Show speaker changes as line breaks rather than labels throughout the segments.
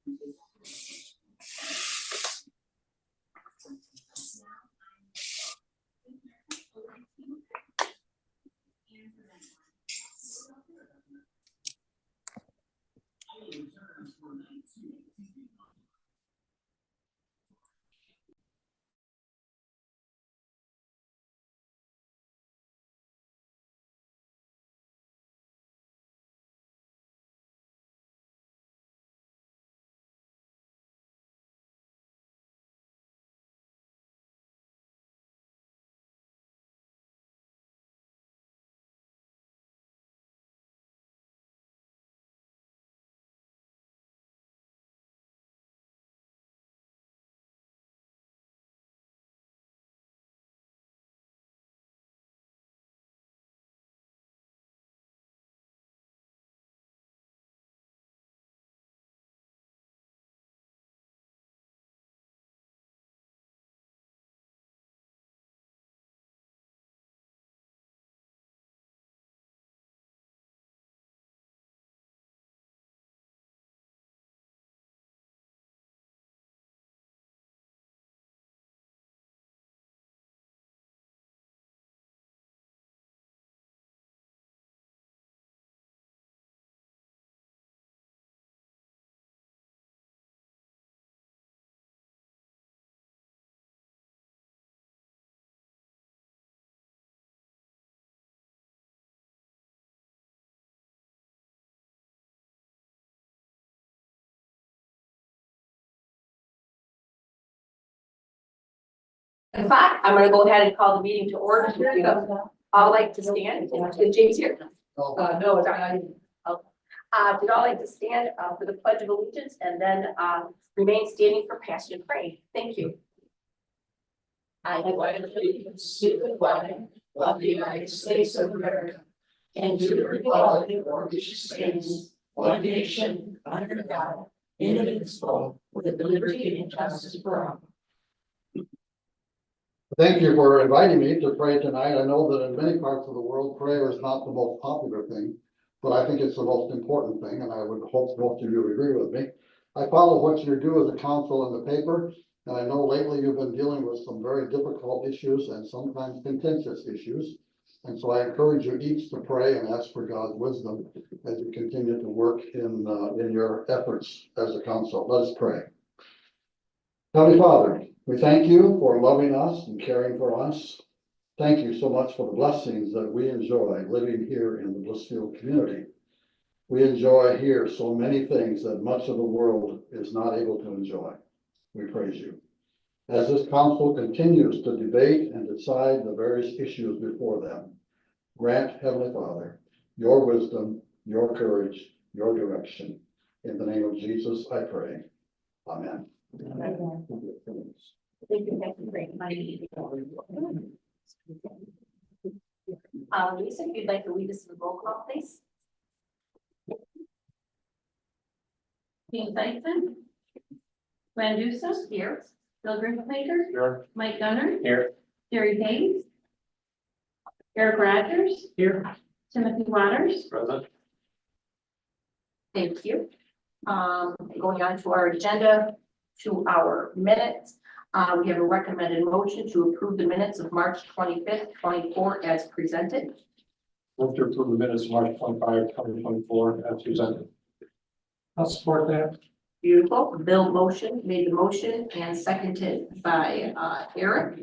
O'clock. I'm going to go ahead and call the meeting to order. I'd like to stand. James here. No, it's not. We'd all like to stand for the Pledge of Allegiance and then remain standing for Passion Pray. Thank you. I pledge allegiance to the flag of the United States of America and to the republic for which it stands, one nation, under God, indivisible, with liberty and justice for all.
Thank you for inviting me to pray tonight. I know that in many parts of the world, prayer is not the most popular thing, but I think it's the most important thing, and I would hope most of you would agree with me. I follow what you do as a council in the paper, and I know lately you've been dealing with some very difficult issues and sometimes contentious issues. And so I encourage you each to pray and ask for God's wisdom as you continue to work in your efforts as a council. Let us pray. Heavenly Father, we thank you for loving us and caring for us. Thank you so much for the blessings that we enjoy living here in the Blissfield community. We enjoy here so many things that much of the world is not able to enjoy. We praise you. As this council continues to debate and decide the various issues before them, grant, Heavenly Father, your wisdom, your courage, your direction. In the name of Jesus, I pray. Amen.
Thank you very much. Lisa, if you'd like to lead us in the roll call, please.
Dean Dyson, Glenn Dusa, here. Bill Griffithmaker,
Here.
Mike Gunner,
Here.
Jerry Hayes, Eric Rogers,
Here.
Timothy Waters.
Present.
Thank you. Going on to our agenda, to our minutes. We have a recommended motion to approve the minutes of March 25th, 24 as presented.
Move to approve the minutes of March 25, 2024 as presented. I'll support that.
Beautiful. Bill made the motion and seconded by Eric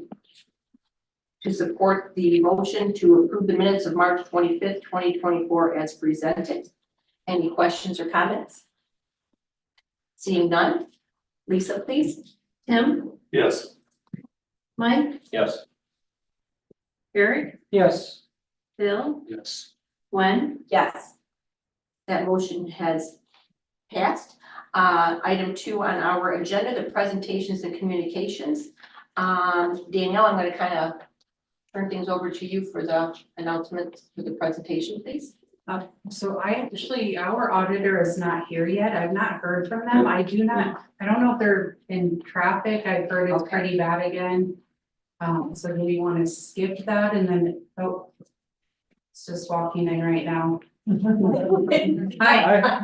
to support the motion to approve the minutes of March 25th, 2024 as presented. Any questions or comments? Seeing none. Lisa, please.
Tim,
Yes.
Mike,
Yes.
Eric,
Yes.
Bill,
Yes.
Gwen,
Yes. That motion has passed. Item 2 on our agenda, the presentations and communications. Danielle, I'm going to kind of turn things over to you for the announcement for the presentation, please.
So our auditor is not here yet. I've not heard from them. I don't know if they're in traffic. I've heard it's pretty bad again. So do we want to skip that and then, it's just walking in right now. Hi,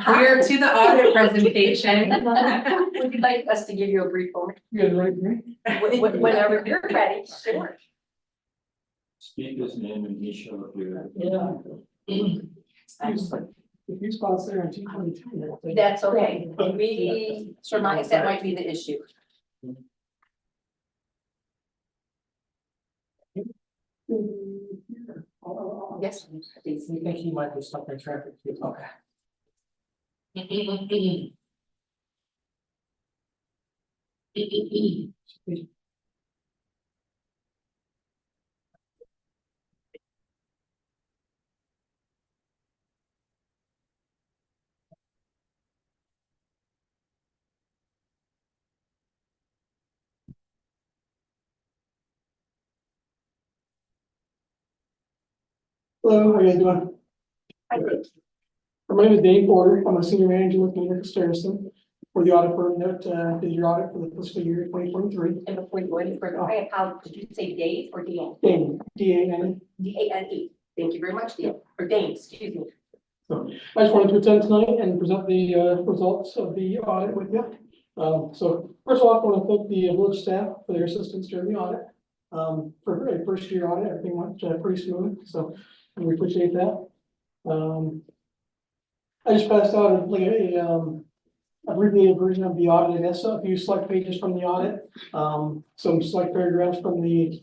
we're to the audit presentation.
Would you like us to give you a brief overview?
You guys ready for me?
Whenever you're ready, sure.
Speak his name and he shall appear.
Yeah. If you spots there on T 22.
That's okay. We surmise that might be the issue. Yes. please.
We think he might be stuck in traffic too. Okay. Hello, how are you guys doing?
I think
My name is Dave Porter. I'm a senior manager with Mayor Starrison for the audit firm that did your audit for the fiscal year 2023.
And before you go any further, did you say Dave or Dan?
Dane, D-A-N.
D-A-N-E. Thank you very much, Dan, or Dane, excuse me.
So I just wanted to attend tonight and present the results of the audit with you. So first of all, I want to thank the village staff for their assistance during the audit. For a first year audit, everything went pretty smooth, so we appreciate that. I just passed out like a abbreviated version of the audit, I guess, a few select pages from the audit, some select paragraphs from the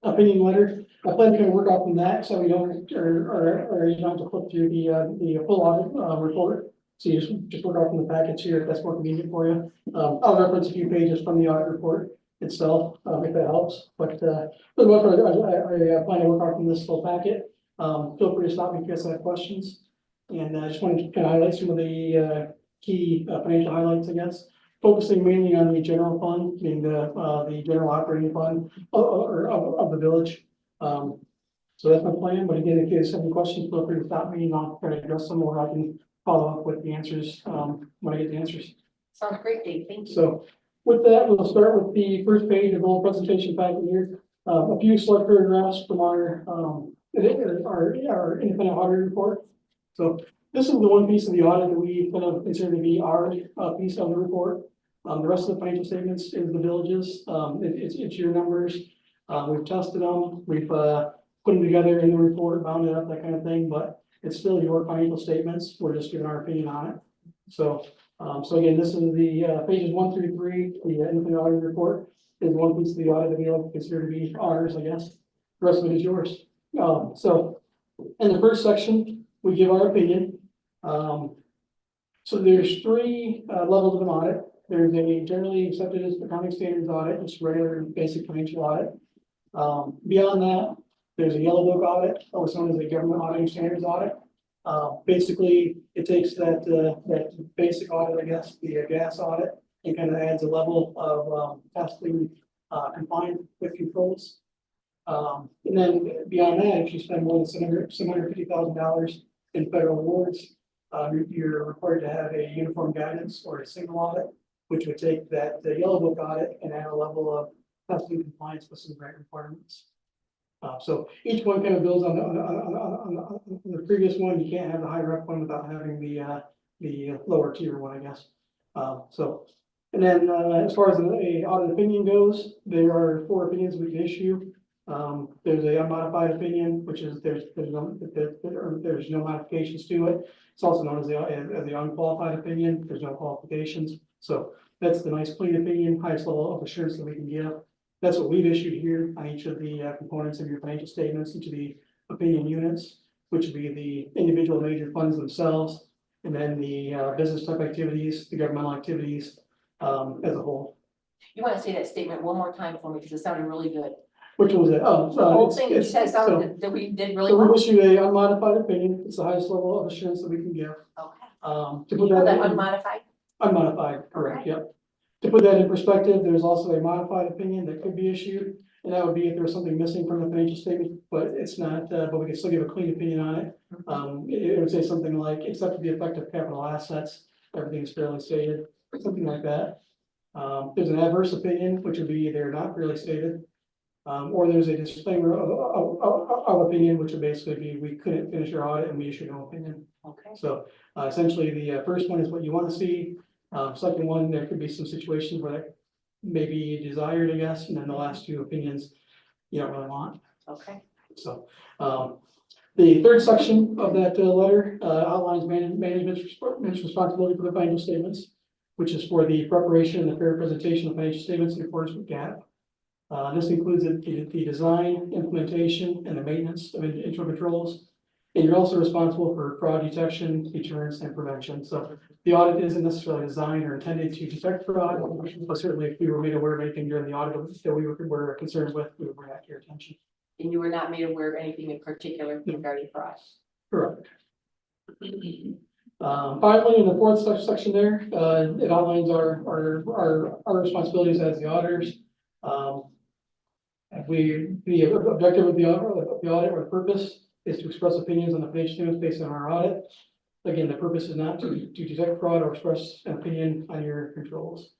opinion letter. I plan to kind of work off from that, so we don't, or you don't have to flip through the full audit report. So you just work off from the package here, if that's more convenient for you. I'll reference a few pages from the audit report itself, if that helps. But for the most part, I plan to work off from this full packet. Feel free to stop me if you guys have questions. And I just wanted to kind of highlight some of the key financial highlights, I guess. Focusing mainly on the general fund, being the general operating fund of the village. So that's my plan, but again, if you guys have any questions, feel free to stop me and I'll try to address them, or I can follow up with the answers when I get the answers.
Sounds great, Dave, thank you.
So with that, we'll start with the first page of the whole presentation packet here. A few select paragraphs from our independent audit report. So this is the one piece of the audit that we kind of consider to be our piece of the report. The rest of the financial statements is the villages. It's your numbers. We've tested them. We've put them together in the report, bound it up, that kind of thing. But it's still your financial statements. We're just giving our opinion on it. So, so again, this is the pages 1 through 3. The independent audit report is one piece of the audit that we like to consider to be ours, I guess. The rest of it is yours. So in the first section, we give our opinion. So there's 3 levels of an audit. There's a generally accepted as accounting standards audit, just regular basic financial audit. Beyond that, there's a yellow book audit, also known as a government auditing standards audit. Basically, it takes that basic audit, I guess, the gas audit, and kind of adds a level of testing compliant with controls. And then beyond that, if you spend more than $750,000 in federal awards, you're required to have a uniform guidance or a single audit, which would take the yellow book audit and add a level of testing compliance with some grant requirements. So each one kind of builds on the previous one. You can't have the high rep one without having the lower tier one, I guess. So, and then as far as an audit opinion goes, there are 4 opinions we can issue. There's a unmodified opinion, which is there's no modifications to it. It's also known as the unqualified opinion. There's no qualifications. So that's the nice clean opinion, highest level of assurance that we can give. That's what we've issued here on each of the components of your financial statements, each of the opinion units, which would be the individual major funds themselves, and then the business type activities, the governmental activities as a whole.
You want to say that statement one more time for me, because it sounded really good.
Which was it? Oh,
The whole
it's-
thing,
it's-
says
so-
something that we did really
So we
well.
issued a unmodified opinion. It's the highest level of assurance that we can give.
Okay.
To
You
put
call
that
that
in,
unmodified?
unmodified, correct,
Okay.
yep. To put that in perspective, there's also a modified opinion that could be issued, and that would be if there was something missing from the financial statement, but it's not, but we can still give a clean opinion on it. It would say something like, except for the effect of capital assets, everything is fairly stated, something like that. There's an adverse opinion, which would be they're not really stated. Or there's a disclaimer of opinion, which would basically be, we couldn't finish our audit and we issue no opinion.
Okay.
So essentially, the first one is what you want to see. Second one, there could be some situations where that may be desired, I guess, and then the last two opinions you don't really want.
Okay.
So, the third section of that letter outlines management's responsibility for the financial statements, which is for the preparation and the fair presentation of financial statements in accordance with GAAP. This includes the design, implementation, and the maintenance of internal controls. And you're also responsible for fraud detection, deterrence, and prevention. So the audit isn't necessarily designed or intended to detect fraud, but certainly if we were made aware of anything during the audit that we were concerned with, we would bring that to your attention.
And you were not made aware of anything in particular regarding fraud?
Correct. Finally, in the fourth section there, it outlines our responsibilities as the auditors. The objective of the audit or the purpose is to express opinions on the financial statements based on our audit. Again, the purpose is not to detect fraud or express an opinion on your controls.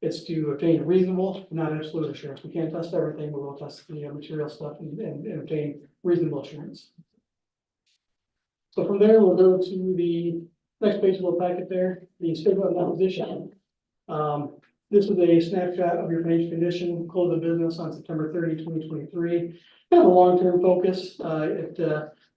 It's to obtain reasonable, not absolute assurance. We can't test everything, but we'll test the material stuff and obtain reasonable assurance. So from there, we'll go to the next page of the packet there, the statement of opposition. This is a snapshot of your financial condition, close of business on September 30, 2023. Kind of a long-term focus. It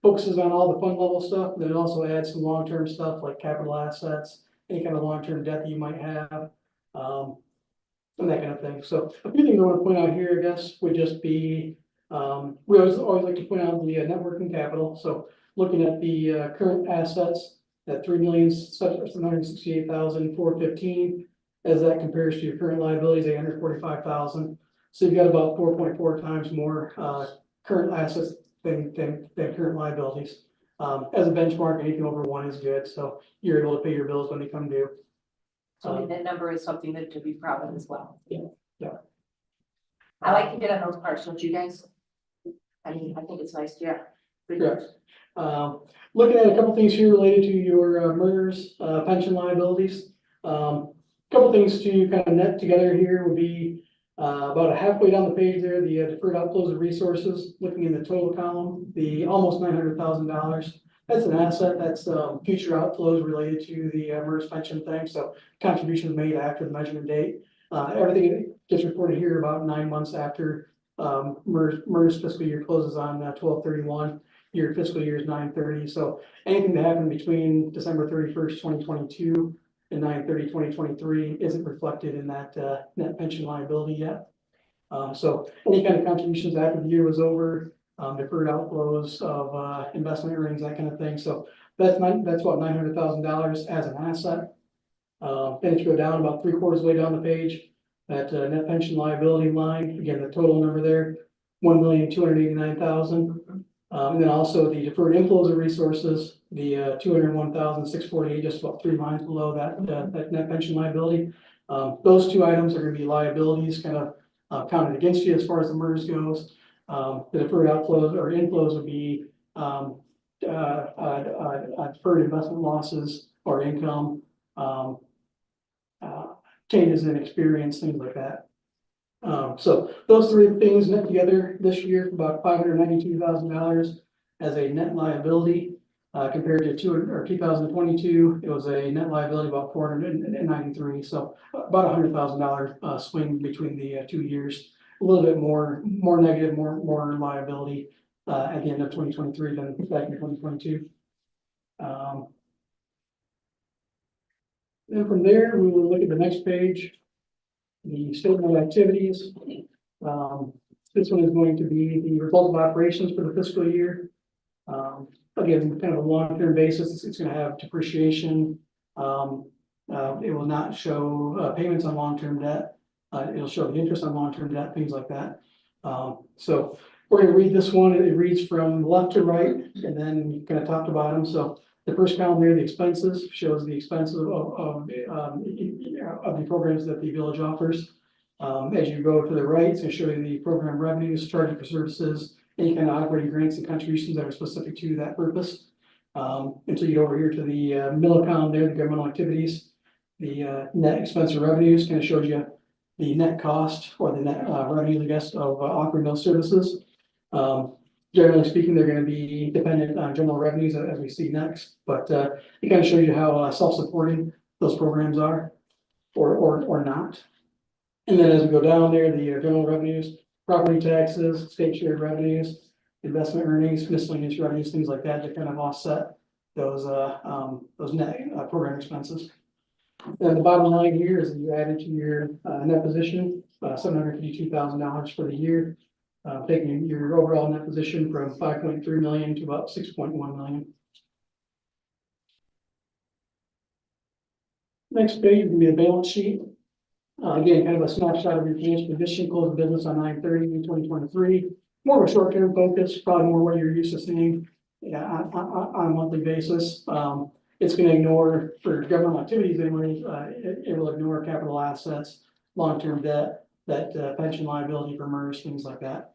focuses on all the fund level stuff, but it also adds some long-term stuff like capital assets, any kind of long-term debt that you might have, and that kind of thing. So a few things I want to point out here, I guess, would just be, we always like to point out the net working capital. So looking at the current assets at $3,768,415, as that compares to your current liabilities, $845,000. So you've got about 4.4 times more current assets than current liabilities. As a benchmark, anything over 1 is good. So you're able to pay your bills when they come due.
So that number is something that to be proud of as well.
Yeah.
I like to get on those parts, don't you guys? I mean, I think it's nice, yeah.
Correct. Looking at a couple things here related to your MERS pension liabilities. Couple things to kind of net together here would be about a halfway down the page there, the deferred outflows of resources. Looking in the total column, the almost $900,000. That's an asset. That's future outflows related to the MERS pension thing. So contributions made after the measurement date. Everything gets reported here about 9 months after MERS fiscal year closes on 12/31. Your fiscal year is 9/30. So anything that happened between December 31st, 2022 and 9/30/2023 isn't reflected in that net pension liability yet. So any kind of contributions after the year was over, deferred outflows of investment earnings, that kind of thing. So that's about $900,000 as an asset. Then if you go down about 3/4 way down the page, that net pension liability line, again, the total number there, $1,289,000. And then also the deferred inflows of resources, the $201,648, just about 3 lines below that net pension liability. Those two items are going to be liabilities, kind of counted against you as far as the MERS goes. The deferred outflows or inflows would be deferred investment losses or income, changes in experience, things like that. So those 3 things net together this year, about $592,000 as a net liability, compared to 2022, it was a net liability about $493. So about $100,000 swing between the 2 years. A little bit more negative, more liability at the end of 2023 than back in 2022. Then from there, we will look at the next page, the statement of activities. This one is going to be the result of operations for the fiscal year. Again, kind of a long-term basis, it's going to have depreciation. It will not show payments on long-term debt. It'll show the interest on long-term debt, things like that. So we're going to read this one. It reads from left to right and then kind of top to bottom. So the first column there, the expenses, shows the expenses of the programs that the village offers. As you go to the right, it's going to show you the program revenues, charging for services, any kind of operating grants and contributions that are specific to that purpose. Until you go over here to the middle column there, the governmental activities, the net expense or revenues kind of shows you the net cost or the net revenue, I guess, of offering those services. Generally speaking, they're gonna be dependent on general revenues as we see next, but it kind of shows you how self-supporting those programs are or not. And then as we go down there, the general revenues, property taxes, state shared revenues, investment earnings, miscellaneous revenues, things like that, that kind of offset those net program expenses. And the bottom line here is that you added to your net position, $752,000 for the year, taking your overall net position from 5.3 million to about 6.1 million. Next page would be the balance sheet. Again, kind of a snapshot of your financial condition, close the business on 9/30/2023. More of a short-term focus, probably more what you're used to seeing on a monthly basis. It's gonna ignore, for government activities anyway, it will ignore capital assets, long-term debt, that pension liability for MERS, things like that.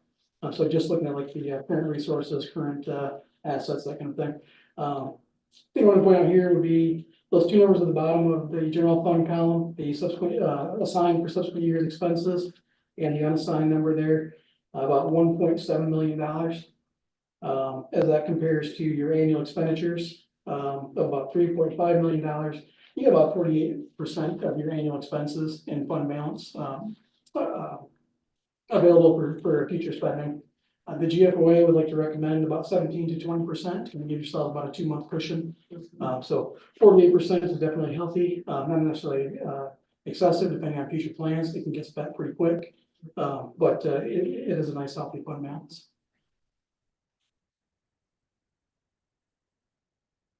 So just looking at like the current resources, current assets, that kind of thing. Thing I want to point out here would be those two numbers at the bottom of the general fund column, the subsequent assigned for subsequent years expenses, and the unassigned number there, about $1.7 million. As that compares to your annual expenditures of about $3.5 million, you get about 48% of your annual expenses in fund balance available for future spending. The GFOA would like to recommend about 17 to 20%, and give yourself about a 2-month cushion. So 48% is definitely healthy, not necessarily excessive, depending on future plans. It can get spent pretty quick, but it is a nice healthy fund balance.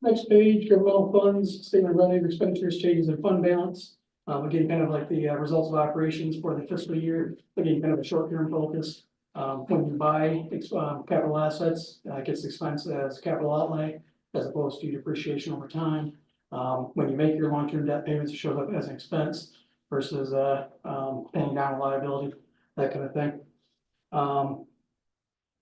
Next page, governmental funds, statement of revenue, expenditures, changes in fund balance. Again, kind of like the results of operations for the fiscal year. Again, kind of a short-term focus. When you buy capital assets, it gets expensed as capital outlay as opposed to depreciation over time. When you make your long-term debt payments, it shows up as an expense versus paying down a liability, that kind of thing.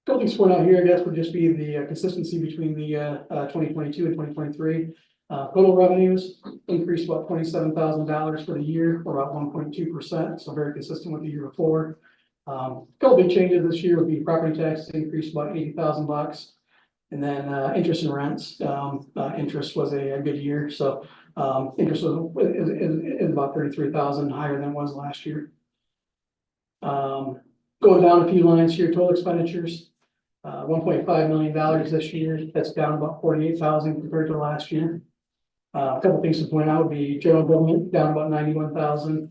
Couple things to point out here, I guess, would just be the consistency between the 2022 and 2023. Total revenues increased about $27,000 for the year, or about 1.2%, so very consistent with the year before. Couple big changes this year would be property taxes increased about $80,000, and then interest and rents. Interest was a good year, so interest is about $33,000 higher than it was last year. Going down a few lines here, total expenditures, $1.5 million this year. That's down about $48,000 compared to last year. A couple things to point out would be general government down about $91,000.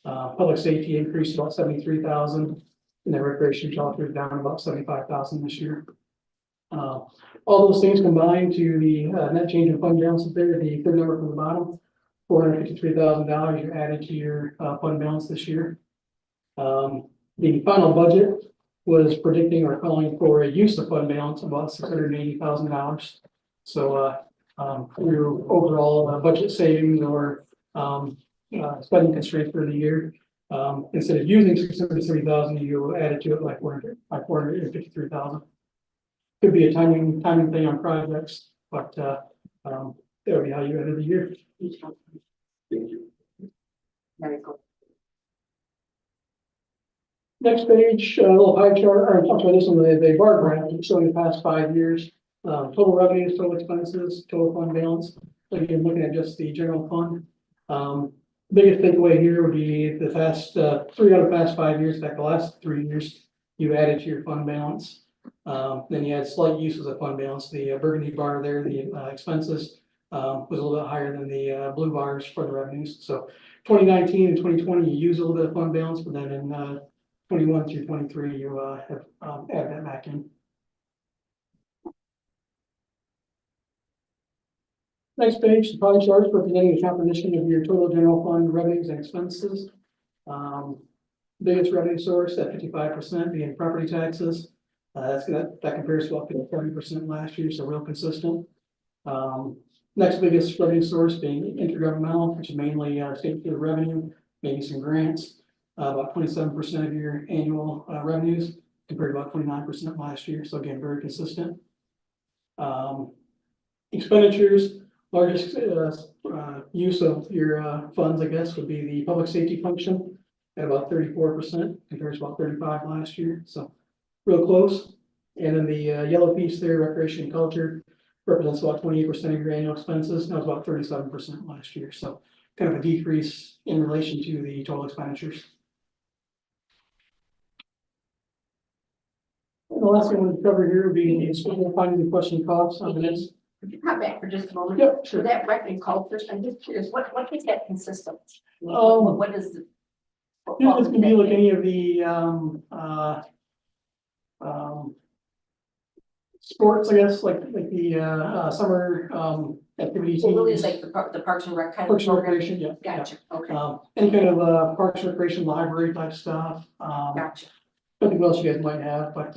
Public safety increased about $73,000, and the recreation shelter down about $75,000 this year. All those things combined to the net change in fund balance there, the third number from the bottom, $453,000 you added to your fund balance this year. The final budget was predicting or calling for a use of fund balance of about $680,000. So through overall budget savings or spending constraints for the year, instead of using $630,000, you added to it like $453,000. Could be a timing thing on projects, but that would be how you ended the year.
Very cool.
Next page, a little pie chart, or I'm sorry, this one, the bar graph showing the past 5 years. Total revenues, total expenses, total fund balance. Again, looking at just the general fund. Biggest takeaway here would be the past 3 out of the past 5 years, in fact, the last 3 years, you added to your fund balance. Then you had slight uses of fund balance. The burgundy bar there, the expenses, was a little bit higher than the blue bars for the revenues. So 2019 and 2020, you used a little bit of fund balance, but then in 21 through 23, you have added that back in. Next page, the pie chart representing the composition of your total general fund revenues and expenses. Biggest revenue source at 55% being property taxes. That compares to about 40% last year, so real consistent. Next biggest revenue source being intergovernmental, which is mainly state revenue, maybe some grants. About 27% of your annual revenues compared to about 29% last year. So again, very consistent. Expenditures, largest use of your funds, I guess, would be the public safety function at about 34%, compared to about 35 last year, so real close. And then the yellow piece there, recreation and culture, represents about 28% of your annual expenses. That was about 37% last year, so kind of a decrease in relation to the total expenditures. And the last thing I want to cover here would be the school finding the question costs on the next.
Could you come back for just a moment?
Yep,
So
sure.
that rec and culture, I'm just curious, what does that consist of?
Um,
What is the?
Yeah, this can be like any of the, sports, I guess, like the, summer, activities.
So really is like the Parks and Rec kind of
Parks and
program?
Recreation, yeah.
Gotcha, okay,
Yeah. Any kind of, Parks and Recreation library type stuff,
gotcha.
nothing else you guys might have, but,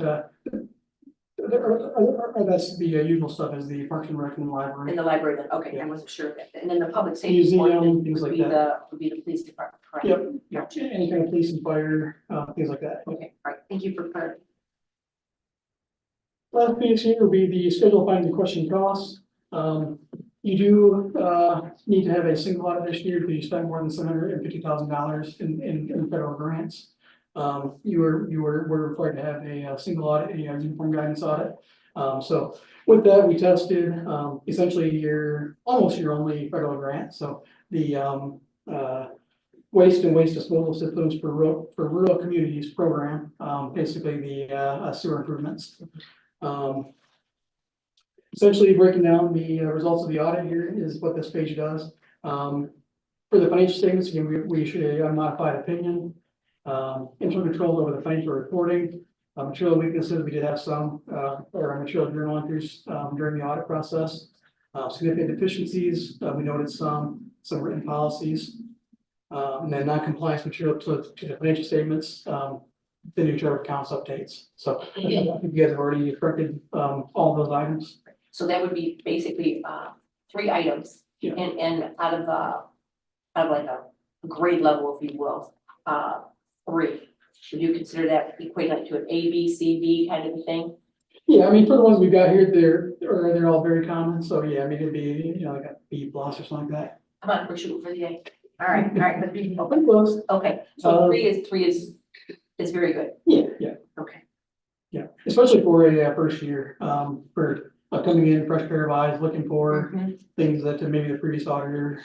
that's the usual stuff is the Parks and Rec and
In
library.
the library then, okay, I wasn't sure of that. And then the public safety.
Museum,
portion
things
would
like
be
that.
Would be the police department, correct?
Yep, yeah,
Gotcha.
any kind of police and fire, things like that.
Okay, all right, thank you for clarifying.
Last piece here will be the schedule findings and question costs. You do, need to have a single audit this year because you spent more than $750,000 in federal grants. You were required to have a single audit, a uniform guidance audit. So with that, we tested, essentially almost your only federal grant. So the, waste and waste disposal systems for rural communities program, basically the, sewer improvements. Essentially breaking down the results of the audit here is what this page does. For the financial statements, again, we issued a unmodified opinion. Internal control over the financial reporting, material weaknesses, we did have some, or material journal entries, during the audit process. Significant deficiencies, we noted some written policies. And then non-compliance material to the financial statements, the new chart of accounts updates. So I think you guys have already corrected, all those items.
So that would be basically, 3 items.
Yeah.
And out of like a grade level, if you will, 3. Would you consider that equivalent to an A, B, C, D kind of a thing?
Yeah, I mean, for the ones we've got here, they're all very common. So yeah, I mean, it'd be, like a B plus or something like that.
Come on, we're shooting for the A. All right, but
Pretty close.
okay, so
Um,
3 is very good.
Yeah.
Okay.
Yeah, especially for a first year, for coming in, fresh pair of eyes, looking for
Mhm.
things that maybe the previous auditor,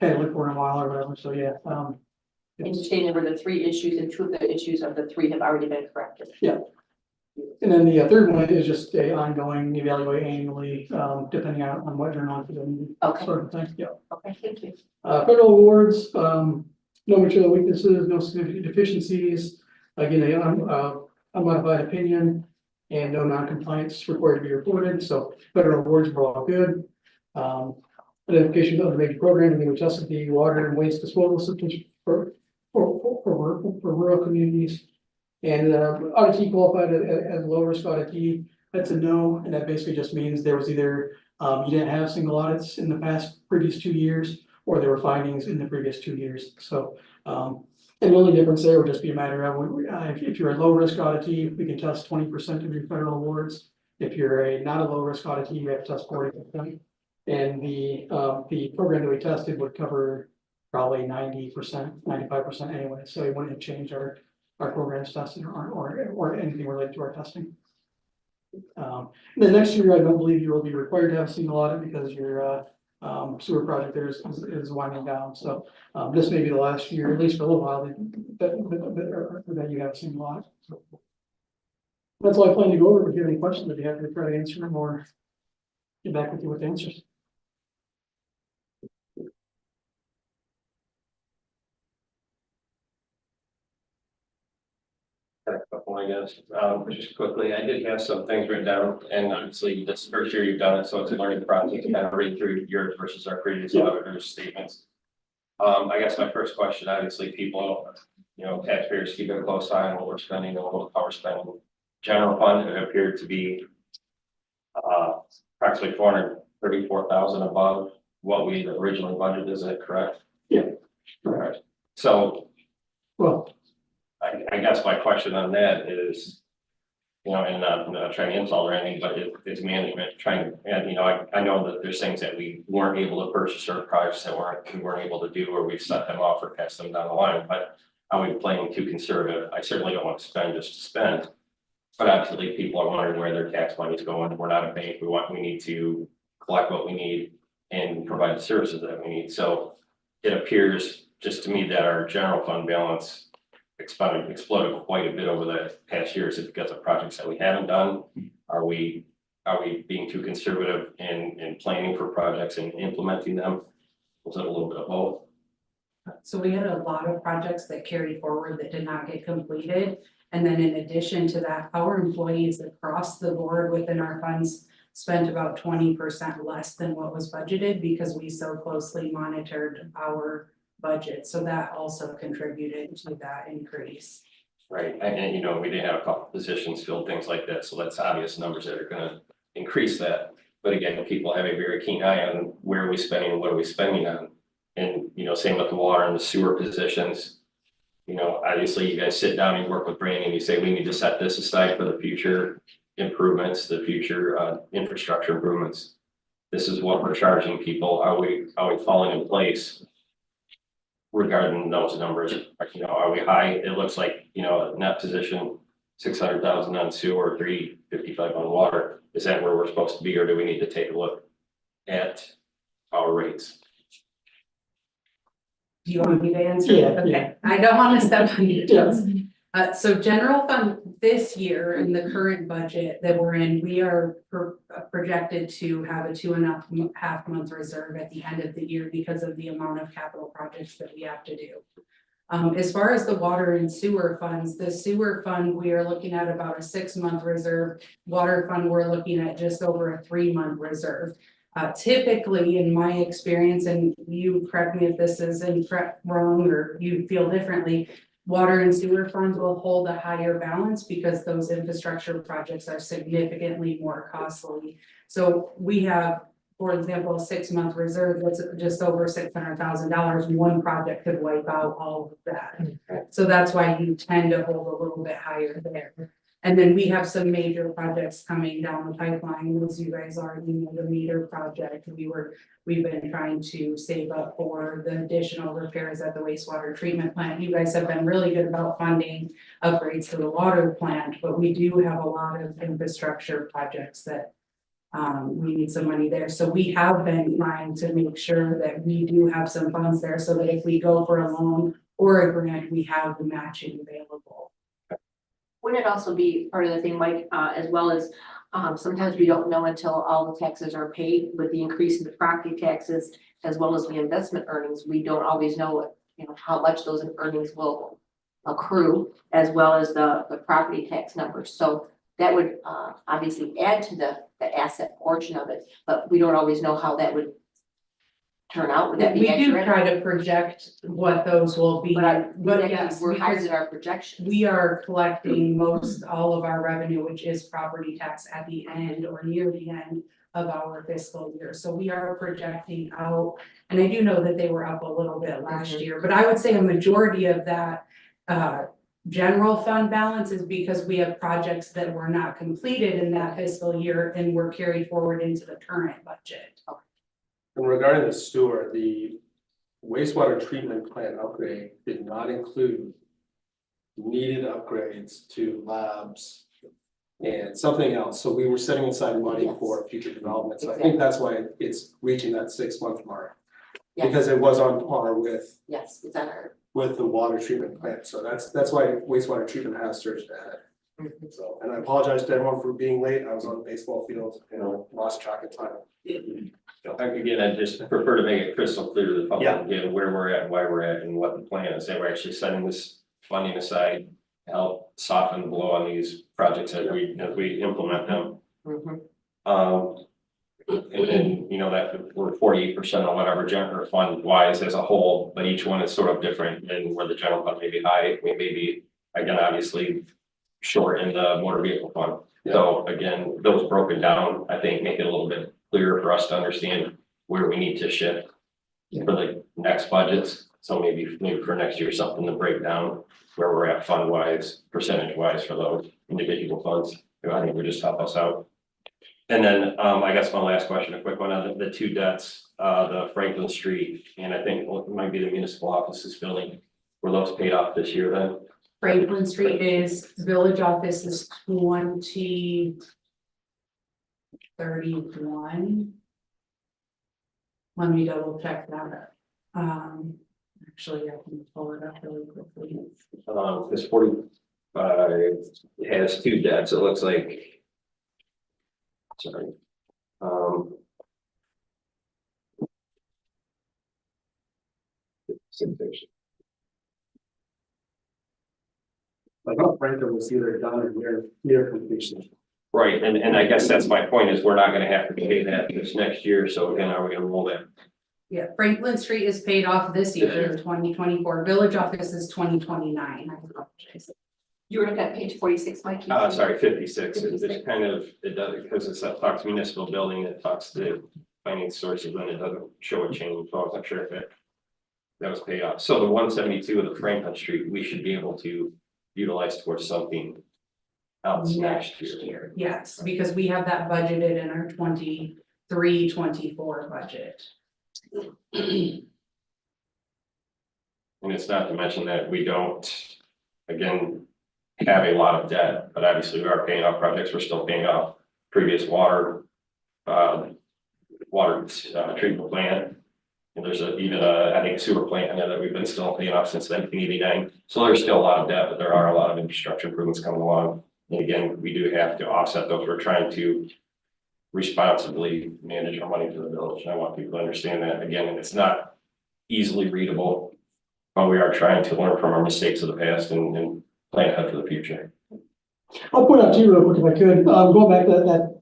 hadn't looked for in a while or whatever. So yeah,
And you stated there were the 3 issues, and 2 of the issues of the 3 have already been corrected.
Yeah. And then the third one is just a ongoing evaluate annually, depending on what you're on for the
Okay,
sort of thing, yeah.
okay, thank you.
Federal awards, no material weaknesses, no significant deficiencies. Again, a modified opinion and no non-compliance required to be reported, so federal awards were all good. Identification of the major program, we tested the water and waste disposal systems for rural communities. And auditee qualified as low risk auditee, that's a no, and that basically just means there was either you didn't have single audits in the previous 2 years, or there were findings in the previous 2 years. So, and the only difference there would just be a matter of if you're a low risk auditee, we can test 20% of your federal awards. If you're not a low risk auditee, you have to test 40%. And the program that we tested would cover probably 90%, 95% anyway. So it wouldn't change our programs testing or anything related to our testing. The next year, I don't believe you will be required to have a single audit because your sewer project there is winding down. So this may be the last year, at least for a little while, that you have a single audit. So that's all I plan to go over. If you have any questions, I'd be happy to try to answer them or get back with you with the answers.
Got a couple, I guess, just quickly, I did have some things written down, and obviously this first year you've done it, so it's a learning process to kind of read through yours versus our previous auditor's statements. I guess my first question, obviously, people, taxpayers keep a close eye on what we're spending and how we're spending. General fund, it appeared to be approximately 434,000 above what we originally budgeted, is that correct?
Yeah.
Correct. So,
Well,
I guess my question on that is, and not trying to insult or anything, but it's management trying, and I know that there's things that we weren't able to purchase or projects that we weren't able to do, or we set them off or pass them down the line, but are we playing too conservative? I certainly don't want to spend just to spend. But obviously, people are wondering where their tax money is going. We're not a bank. We need to collect what we need and provide the services that we need. So it appears just to me that our general fund balance exploded quite a bit over the past years. Is it because of projects that we haven't done? Are we being too conservative in planning for projects and implementing them? Was it a little bit of both?
So we had a lot of projects that carried forward that did not get completed. And then in addition to that, our employees across the board within our funds spent about 20% less than what was budgeted because we so closely monitored our budget. So that also contributed to that increase.
Right, and you know, we did have a couple positions filled, things like that, so that's obvious numbers that are gonna increase that. But again, people have a very keen eye on where are we spending and what are we spending on? And, you know, same with the water and the sewer positions. You know, obviously you guys sit down and work with Brandon and you say, we need to set this aside for the future improvements, the future infrastructure improvements. This is what we're charging people. Are we falling in place? Regarding those numbers, you know, are we high? It looks like, you know, net position, 600,000 on sewer, 355 on water. Is that where we're supposed to be, or do we need to take a look at our rates?
Do you want me to answer?
Yeah,
Okay,
yeah.
I don't want to step on your
Yeah.
toes. So general fund this year in the current budget that we're in, we are projected to have a 2.5 month reserve at the end of the year because of the amount of capital projects that we have to do. As far as the water and sewer funds, the sewer fund, we are looking at about a 6-month reserve. Water fund, we're looking at just over a 3-month reserve. Typically, in my experience, and you correct me if this is wrong or you feel differently, water and sewer funds will hold a higher balance because those infrastructure projects are significantly more costly. So we have, for example, a 6-month reserve that's just over $600,000. One project could wipe out all of that. So that's why you tend to hold a little bit higher there. And then we have some major projects coming down the pipeline, as you guys already know, the meter project. We've been trying to save up for the additional repairs at the wastewater treatment plant. You guys have been really good about funding upgrades to the water plant, but we do have a lot of infrastructure projects that we need some money there. So we have been trying to make sure that we do have some funds there so that if we go for a loan or a grant, we have the matching available.
Wouldn't it also be part of the thing, Mike, as well as, sometimes we don't know until all the taxes are paid with the increase in the property taxes as well as the investment earnings. We don't always know, you know, how much those earnings will accrue as well as the property tax numbers. So that would obviously add to the asset portion of it, but we don't always know how that would turn out. Would that be
We do
accurate?
try to project what those will be, but yes,
We're higher
because
than our projections.
we are collecting all of our revenue, which is property tax at the end or near the end of our fiscal year. So we are projecting out, and I do know that they were up a little bit last year, but I would say a majority of that general fund balance is because we have projects that were not completed in that fiscal year and were carried forward into the current budget.
And regarding the sewer, the wastewater treatment plant upgrade did not include needed upgrades to labs and something else. So we were setting aside money
Yes.
for future development. So I
Exactly.
think that's why it's reaching that 6-month mark.
Yes.
Because it was on par with
Yes, it's on our.
the water treatment plant. So that's why wastewater treatment has surged ahead. So, and I apologize to everyone for being late. I was on the baseball field, lost track of time.
Again, I just prefer to make it crystal clear to the public,
Yeah.
again, where we're at, why we're at, and what the plan is. That we're actually setting this funding aside to help soften the blow on these projects as we implement them. And then, you know, that we're 48% on whatever general fund wise as a whole, but each one is sort of different, and where the general fund may be high, we may be, again, obviously short in the motor vehicle fund. So again, those broken down, I think, make it a little bit clearer for us to understand where we need to shift for the next budgets. So maybe for next year, something to break down where we're at fund wise, percentage wise for those individual funds. I think would just help us out. And then I guess my last question, a quick one on the two debts, the Franklin Street, and I think it might be the municipal offices building. Were those paid off this year then?
Franklin Street is, village office is 2031. Let me double check that. Actually, I can pull it up really quickly.
This 45 has two debts, it looks like. Sorry.
I thought Franklin was either done or near completion.
Right, and I guess that's my point is we're not gonna have to pay that this next year, so again, are we gonna roll that?
Yeah, Franklin Street is paid off this year, 2024. Village office is 2029. I apologize.
You were looking at page 46, Mike.
Sorry, 56, it's kind of, it does, because it's talks municipal building, it talks to finance sources, and it doesn't show a change, so I wasn't sure if that was paid off. So the 172 of the Franklin Street, we should be able to utilize towards something else next year.
Yes, because we have that budgeted in our 23-24 budget.
And it's not to mention that we don't, again, have a lot of debt, but obviously we are paying off projects, we're still paying off previous water treatment plant. And there's even I think sewer plant in there that we've been still paying off since 1989. So there's still a lot of debt, but there are a lot of infrastructure improvements coming along. And again, we do have to offset those. We're trying to responsibly manage our money for the village. And I want people to understand that again, and it's not easily readable, but we are trying to learn from our mistakes of the past and plan ahead for the future.
I'll point out too, real quick if I could, going back to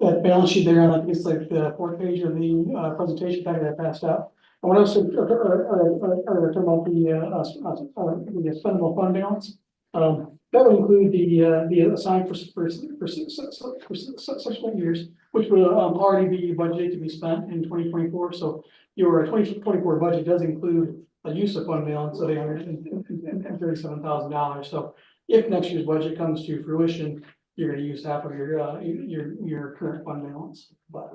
that balance sheet there, and I think it's like the fourth page of the presentation packet that I passed out. I want to talk about the spendable fund balance. That would include the assigned for subsequent years, which will already be budgeted to be spent in 2024. So your 2024 budget does include a use of fund balance of $837,000. So if next year's budget comes to fruition, you're going to use half of your current fund balance. But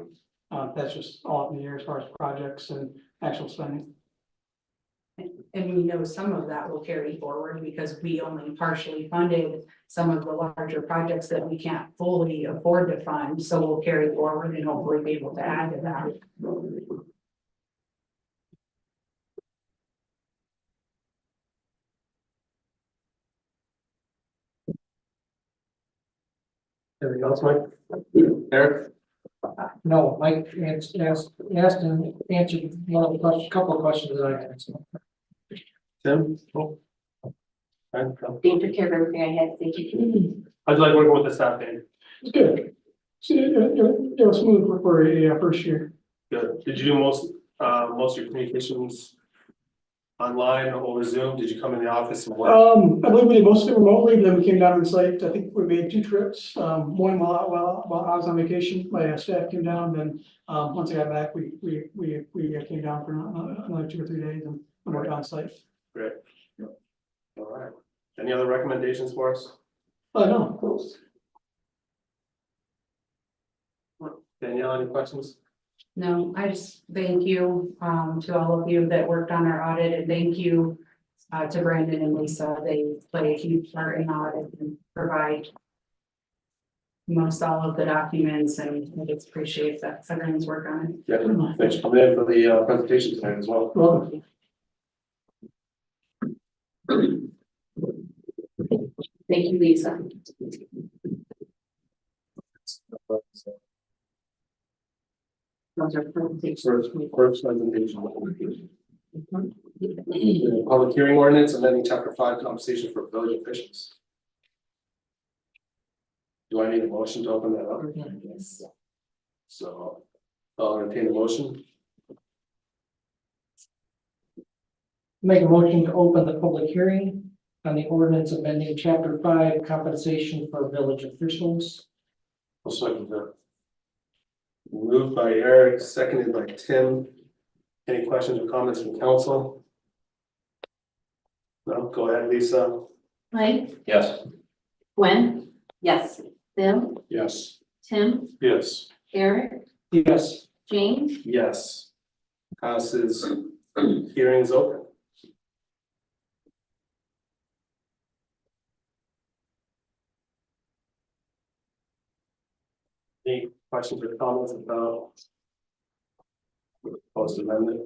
that's just all up in the air as far as projects and actual spending.
And we know some of that will carry forward because we only partially funded some of the larger projects that we can't fully afford to fund. So we'll carry forward and hopefully be able to add to that.
Anything else, Mike? Eric?
No, Mike asked and answered one of the questions, couple of questions that I had. So.
Tim? Oh.
Dave took care of everything I had, thank you.
How'd you like working with the staff, Dave?
It's good. So it was smooth for a first year.
Good. Did you do most of your communications online or over Zoom? Did you come in the office and work?
I believe we did most of it remotely, but then we came down to the site. I think we made 2 trips. One while I was on vacation, my staff came down. Then once I got back, we came down for another 2 or 3 days and worked on site.
Great. All right. Any other recommendations for us?
No, close.
Danielle, any questions?
No, I just thank you to all of you that worked on our audit, and thank you to Brandon and Lisa. They play a huge part in audit and provide most all of the documents, and I just appreciate that everyone's work on it.
Yeah, thanks for coming in for the presentation tonight as well.
Well,
Thank you, Lisa. Those are presentations.
First presentation. Public hearing ordinance amending chapter 5 compensation for village officials. Do I need a motion to open that up?
Yes.
So I'll entertain a motion.
Make a motion to open the public hearing on the ordinance amending chapter 5 compensation for village officials.
I'll second that. Moved by Eric, seconded by Tim. Any questions or comments from council? No, go ahead, Lisa.
Mike,
Yes.
Gwen,
Yes.
Bill,
Yes.
Tim,
Yes.
Eric,
Yes.
James.
Yes. Passes. Hearing is open. Any questions or comments about the proposed amendment?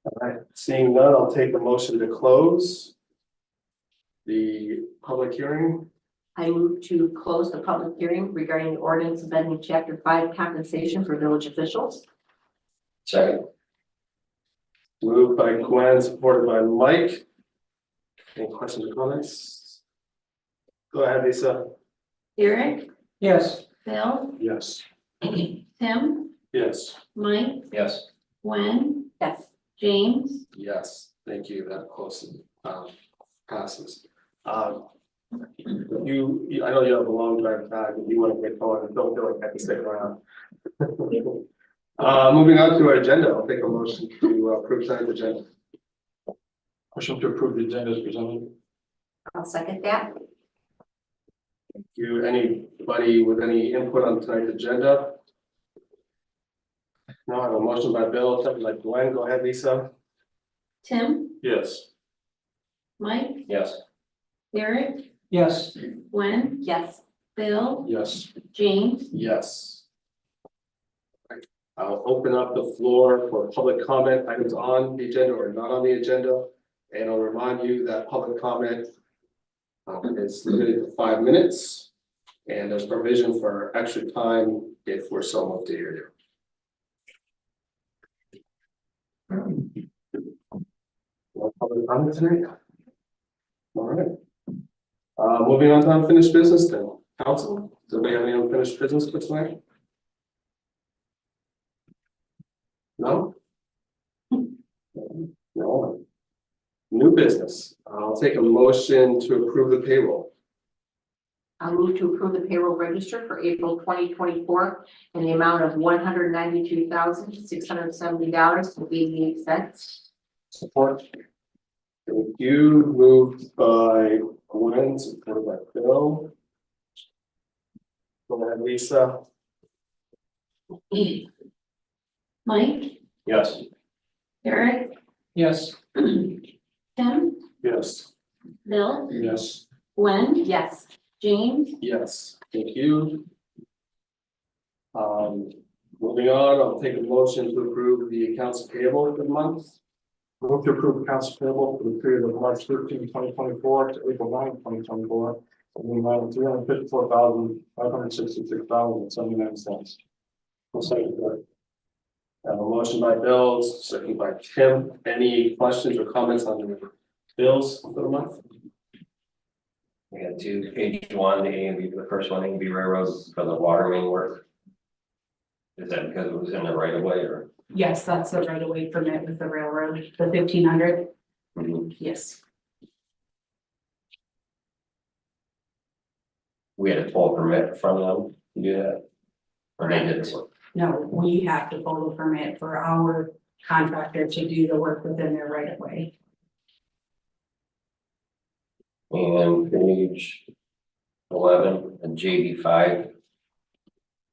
All right, seeing none, I'll take a motion to close the public hearing.
I move to close the public hearing regarding the ordinance amending chapter 5 compensation for village officials.
Second.
Moved by Gwen, supported by Mike. Any questions or comments? Go ahead, Lisa.
Eric,
Yes.
Bill,
Yes.
Tim,
Yes.
Mike,
Yes.
Gwen,
Yes.
James,
Yes, thank you, that close, passes. I know you have a long drive back, if you want to get going, don't feel like I have to stick around. Moving on to our agenda, I'll take a motion to approve tonight's agenda.
Motion to approve the agenda as presented.
I'll second that.
Anybody with any input on tonight's agenda? No, I have a motion by Bill, second by Gwen, go ahead, Lisa.
Tim,
Yes.
Mike,
Yes.
Eric,
Yes.
Gwen,
Yes.
Bill,
Yes.
James,
Yes. I'll open up the floor for public comment, items on the agenda or not on the agenda. And I'll remind you that public comment is limited to 5 minutes. And there's provision for extra time if we're so moved to hear you. No public comment tonight? All right. Moving on to unfinished business then. Council, does anybody have any unfinished business for tonight? No? No. New business. I'll take a motion to approve the payroll.
I'll move to approve the payroll register for April 2024 in the amount of $192,670.88.
Support. Thank you. Moved by Gwen, supported by Bill. Go ahead, Lisa.
Mike,
Yes.
Eric,
Yes.
Tim,
Yes.
Bill,
Yes.
Gwen,
Yes.
James,
Yes, thank you. Moving on, I'll take a motion to approve the accounts payable for the month.
Move to approve accounts payable for the period of March 13, 2024 to April 9, 2024. In the amount of $354,566.79.
I'll second that. I have a motion by Bill, second by Tim. Any questions or comments on the bills for the month?
We got two, page 1, the A and B, the first one, A and B railroad for the water main work. Is that because it was in the right of way or?
Yes, that's the right of way permit with the railroad, the 1500. Yes,
We had a full permit from them to do that? Or they did?
no, we have to pull the permit for our contractor to do the work within their right of way.
And page 11 and JB5.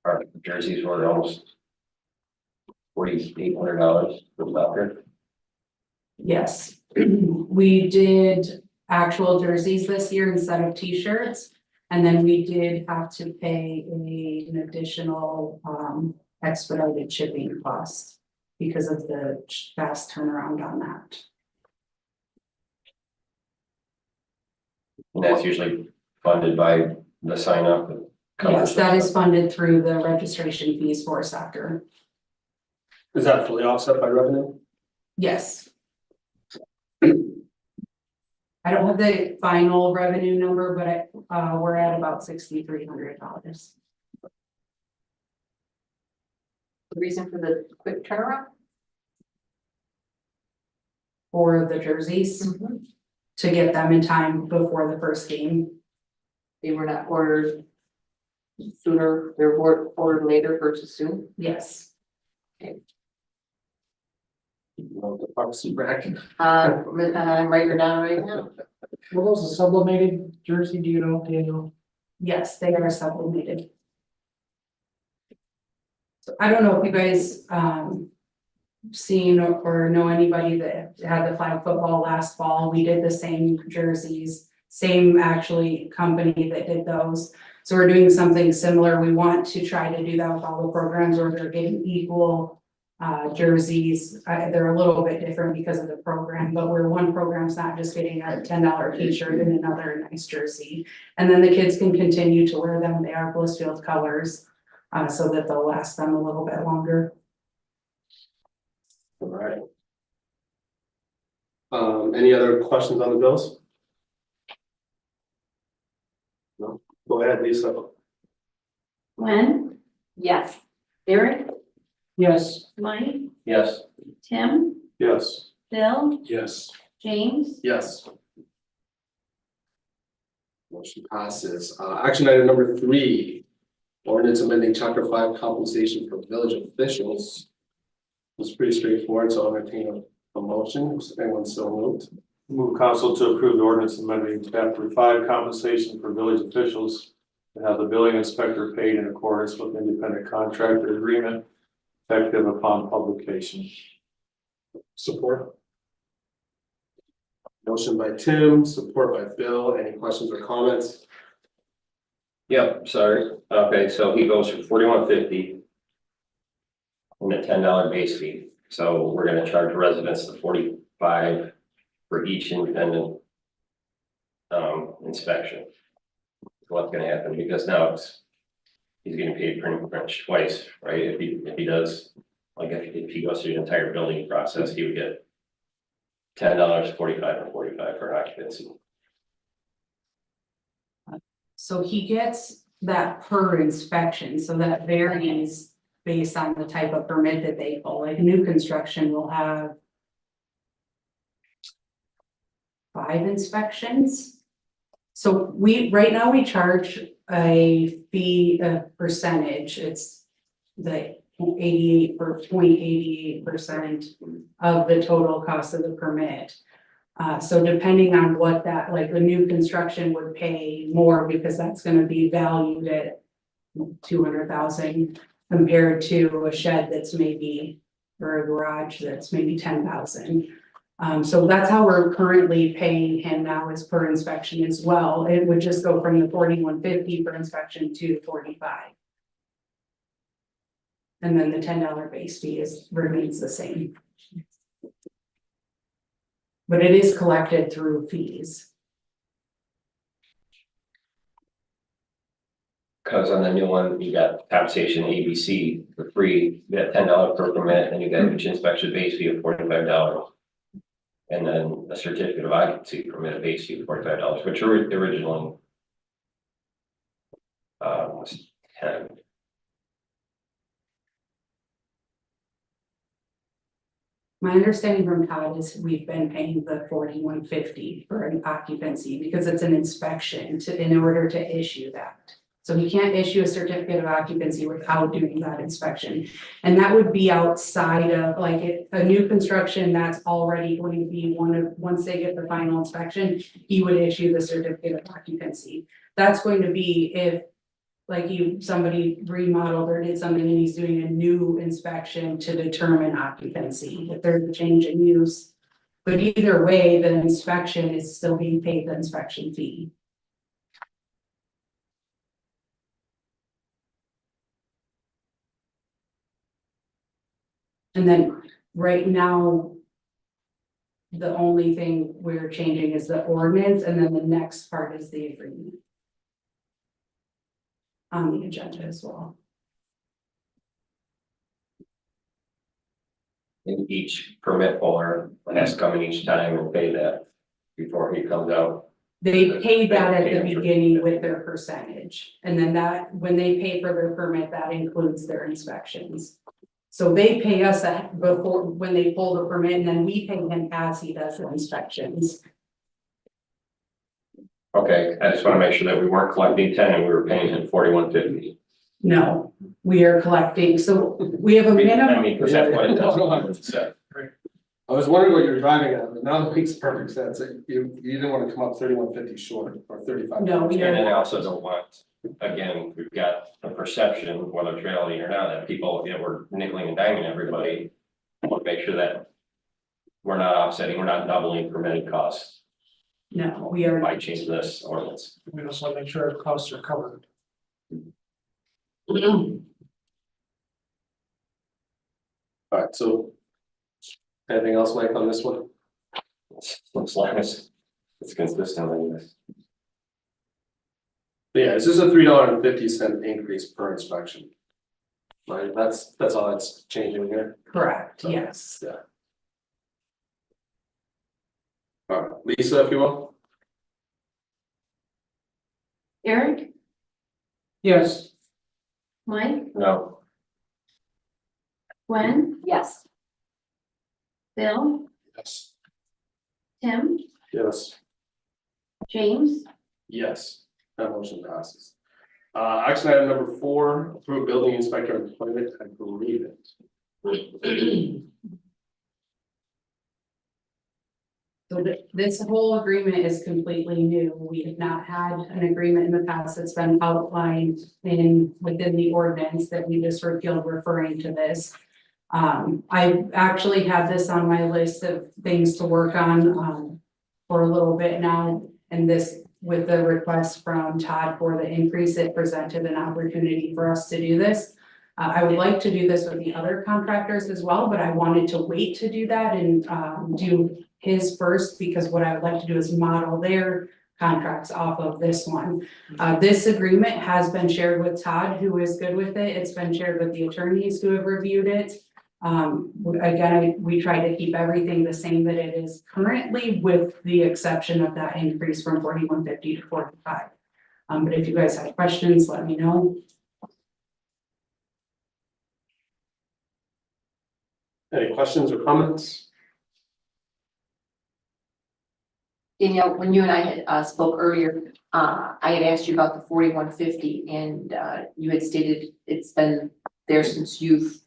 Our jerseys were almost $4,800 for soccer.
Yes, we did actual jerseys this year instead of t-shirts. And then we did have to pay an additional expedited shipping cost because of the fast turnaround on that.
And that's usually funded by the sign up.
Yes, that is funded through the registration fees for soccer.
Is that fully offset by revenue?
Yes. I don't have the final revenue number, but we're at about $6,300.
The reason for the quick turnaround?
For the jerseys to get them in time before the first game.
They were not ordered sooner, they were ordered later versus soon.
Yes.
The Parks and Rec.
I'm writing it down right now.
Were those a sublimated jersey, do you know, Daniel?
Yes, they are sublimated. So I don't know if you guys seen or know anybody that had the flag football last fall. We did the same jerseys, same actually company that did those. So we're doing something similar. We want to try to do that with all the programs where they're getting equal jerseys. They're a little bit different because of the program, but where one program's not just getting a $10 t-shirt and another nice jersey. And then the kids can continue to wear them. They are Blissfield colors, so that they'll last them a little bit longer.
All right. Any other questions on the bills? No, go ahead, Lisa.
Gwen,
Yes.
Eric,
Yes.
Mike,
Yes.
Tim,
Yes.
Bill,
Yes.
James,
Yes. Motion passes. Action item number 3, ordinance amending chapter 5 compensation for village officials. It's pretty straightforward, so I'll entertain a motion. If anyone so moved.
Move council to approve the ordinance amending chapter 5 compensation for village officials to have the building inspector paid in accordance with independent contractor agreement effective upon publication.
Support. Motion by Tim, support by Bill. Any questions or comments?
Yep, sorry. Okay, so he goes for $41.50 and a $10 base fee. So we're gonna charge residents the $45 for each independent inspection. What's gonna happen, because now he's getting paid pretty much twice, right? If he does, like if he goes through the entire building process, he would get $10, 45 and 45 for occupancy.
So he gets that per inspection, so that varies based on the type of permit that they pull. Like new construction will have 5 inspections. So right now we charge a fee, a percentage. It's the 0.88% of the total cost of the permit. So depending on what that, like the new construction would pay more because that's gonna be valued at 200,000 compared to a shed that's maybe, or a garage that's maybe 10,000. So that's how we're currently paying him now, is per inspection as well. It would just go from the $41.50 per inspection to $45. And then the $10 base fee remains the same. But it is collected through fees.
Cause on the new one, you got compensation ABC for free, you got $10 per permit, and you got each inspection base fee of $45. And then a certificate of occupancy permit, a base fee of $45, which originally was 10.
My understanding from Todd is we've been paying the $41.50 for an occupancy because it's an inspection in order to issue that. So we can't issue a certificate of occupancy without doing that inspection. And that would be outside of like a new construction that's already going to be once they get the final inspection, he would issue the certificate of occupancy. That's going to be if like somebody remodeled or did something and he's doing a new inspection to determine occupancy, if there's a change in use. But either way, the inspection is still being paid the inspection fee. And then right now, the only thing we're changing is the ordinance, and then the next part is the agreement on the agenda as well.
And each permit holder has to come in each time and pay that before he comes out.
They pay that at the beginning with their percentage, and then that, when they pay for their permit, that includes their inspections. So they pay us before, when they pull the permit, and then we pay him as he does the inspections.
Okay, I just wanna make sure that we weren't collecting 10 and we were paying him $41.50.
No, we are collecting, so we have a minimum.
I mean, cause that's what it does.
I was wondering what you're driving at, but now it makes perfect sense. You didn't want to come up 31.50 short or 35.
No, we
And then I
are,
also don't want, again, we've got a perception, whether it's reality or not, that people, we're nickeling and diming everybody. I want to make sure that we're not offsetting, we're not doubling permitted costs.
No, we are.
Might change this ordinance.
We just want to make sure our costs are covered.
Alright, so. Anything else, Mike, on this one?
Looks like it's consistent with this.
Yeah, it's just a $3.50 increase per inspection. Right, that's all that's changing here.
Correct, yes.
Alright, Lisa, if you will.
Eric,
Yes.
Mike,
No,
Gwen,
Yes.
Bill,
Yes.
Tim,
Yes.
James,
Yes, that motion passes. Action item number 4, approve building inspector employment agreement.
So this whole agreement is completely new. We have not had an agreement in the past that's been outlined within the ordinance that we just repealed referring to this. I actually have this on my list of things to work on, for a little bit now. And this, with the request from Todd for the increase, it presented an opportunity for us to do this. I would like to do this with the other contractors as well, but I wanted to wait to do that and, do his first, because what I would like to do is model their contracts off of this one. This agreement has been shared with Todd, who is good with it. It's been shared with the attorneys who have reviewed it. Again, we try to keep everything the same that it is currently, with the exception of that increase from 4150 to 45. But if you guys have questions, let me know.
Any questions or comments?
Danielle, when you and I had spoke earlier, I had asked you about the 4150 and you had stated it's been there since you've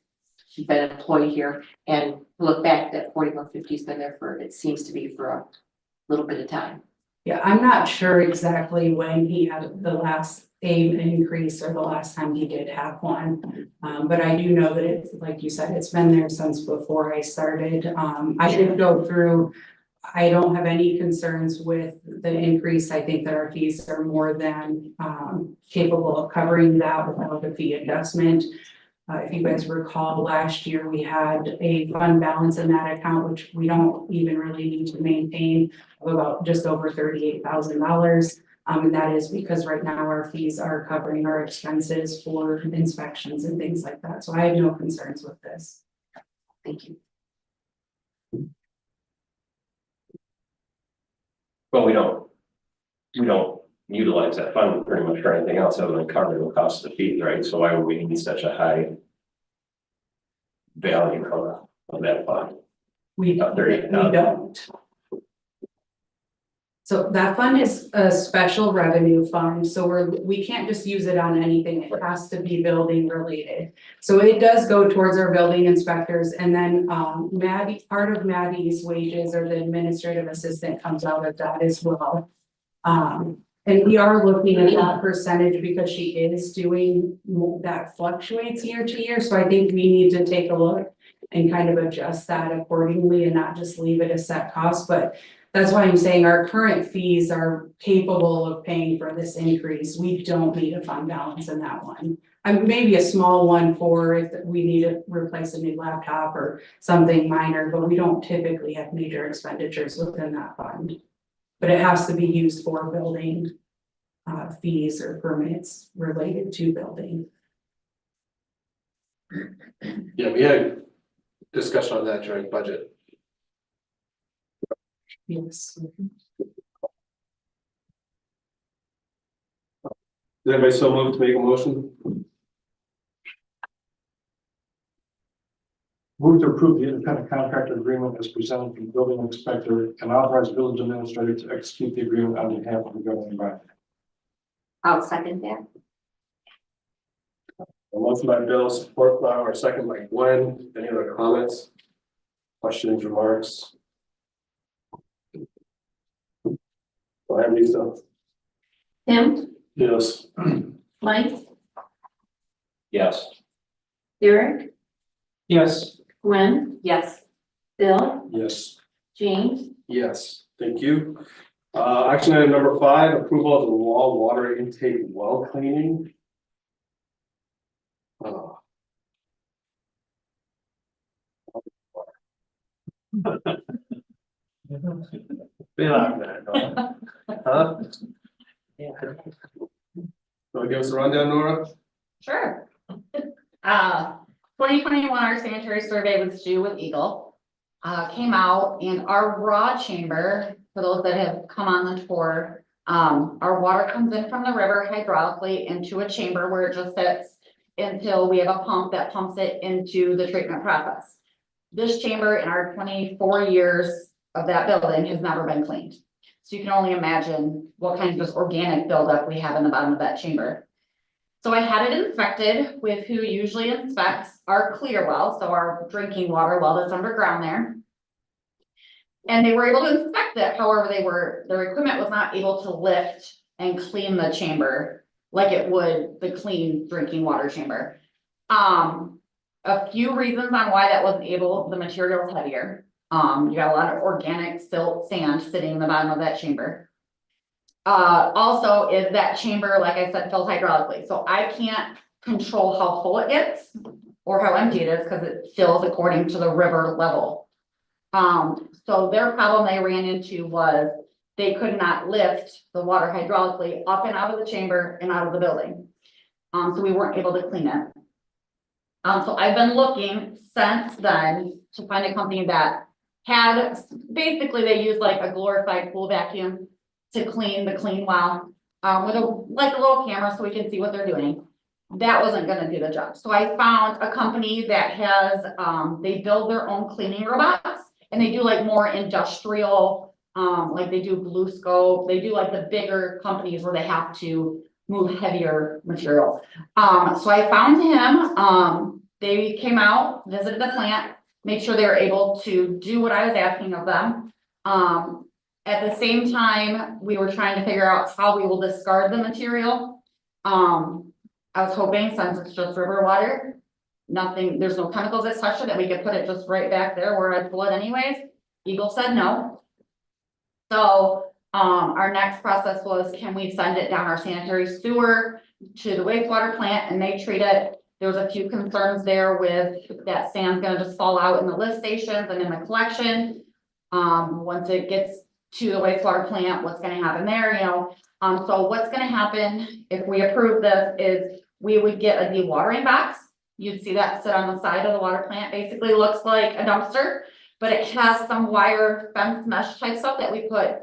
been employed here, and look back, that 4150 has been there for, it seems to be for a little bit of time.
Yeah, I'm not sure exactly when he had the last increase or the last time he did have one. But I do know that it's, like you said, it's been there since before I started. I did go through, I don't have any concerns with the increase. I think that our fees are more than capable of covering that without the fee adjustment. If you guys recall, last year we had a fund balance in that account, which we don't even really need to maintain, of about just over $38,000. And that is because right now our fees are covering our expenses for inspections and things like that. So I have no concerns with this.
Thank you.
well, we don't utilize that fund pretty much for anything else other than cover the cost of the fees, right? So why would we need such a high value of that fund?
We
About 38,000.
don't. So that fund is a special revenue fund, so we can't just use it on anything, it has to be building related. So it does go towards our building inspectors, and then Maddie, part of Maddie's wages or the administrative assistant comes out of that as well. And we are looking at that percentage because she is doing, that fluctuates year to year, so I think we need to take a look and kind of adjust that accordingly and not just leave it a set cost, but that's why I'm saying our current fees are capable of paying for this increase. We don't need a fund balance in that one. Maybe a small one for if we need to replace a new laptop or something minor, but we don't typically have major expenditures within that fund. But it has to be used for building fees or permits related to building.
Yeah, we had discussion on that during budget.
Yes.
Is anybody so moved to make a motion?
Move to approve the independent contractor agreement as presented from the building inspector and authorize village administrator to execute the agreement on behalf of the governing body.
I'll second that.
A motion by Bill, support by, or second by Gwen. Any other comments? Questions, remarks? Go ahead, Lisa.
Tim,
Yes.
Mike,
Yes,
Eric,
Yes.
Gwen,
Yes.
Bill,
Yes.
James,
Yes, thank you. Action item number 5, approval of the raw water intake well cleaning. Oh. Be like that, huh?
Yeah.
Want to give us a rundown, Nora?
Sure. 2021, our sanitary survey was due with Eagle. Came out and our raw chamber, for those that have come on the tour, our water comes in from the river hydraulically into a chamber where it just sits until we have a pump that pumps it into the treatment process. This chamber in our 24 years of that building has never been cleaned. So you can only imagine what kind of just organic buildup we have in the bottom of that chamber. So I had it inspected with who usually inspects our clear well, so our drinking water well that's underground there. And they were able to inspect it, however, their equipment was not able to lift and clean the chamber like it would the clean drinking water chamber. A few reasons on why that wasn't able, the material is heavier. You got a lot of organic silt sand sitting in the bottom of that chamber. Also is that chamber, like I said, filled hydraulically, so I can't control how full it gets or how empty it is because it fills according to the river level. So their problem they ran into was they could not lift the water hydraulically up and out of the chamber and out of the building. So we weren't able to clean it. So I've been looking since then to find a company that had, basically they use like a glorified pool vacuum to clean the clean well, with a little camera so we can see what they're doing. That wasn't gonna do the job. So I found a company that has, they build their own cleaning robots and they do like more industrial, like they do Blue Scope, they do like the bigger companies where they have to move heavier material. So I found him, they came out, visited the plant, made sure they were able to do what I was asking of them. At the same time, we were trying to figure out how we will discard the material. I was hoping, since it's just river water, nothing, there's no chemicals that touch it, that we could put it just right back there where I'd pull it anyways. Eagle said no. So, our next process was, can we send it down our sanitary sewer to the wastewater plant and they treat it? There was a few concerns there with that sand's gonna just fall out in the lift stations and in the collection. Once it gets to the wastewater plant, what's gonna happen there, you know? So what's gonna happen if we approve this is we would get a dewatering box. You'd see that sit on the side of the water plant, basically looks like a dumpster, but it has some wire fence mesh type stuff that we put,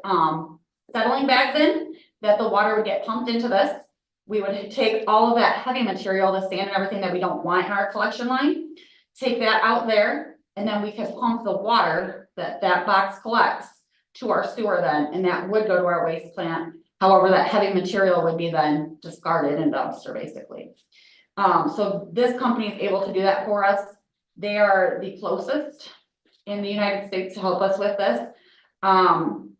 settling bags in, that the water would get pumped into this. We would take all of that heavy material, the sand and everything that we don't want in our collection line, take that out there, and then we could pump the water that that box collects to our sewer then, and that would go to our waste plant. However, that heavy material would be then discarded in dumpster basically. So this company is able to do that for us. They are the closest in the United States to help us with this.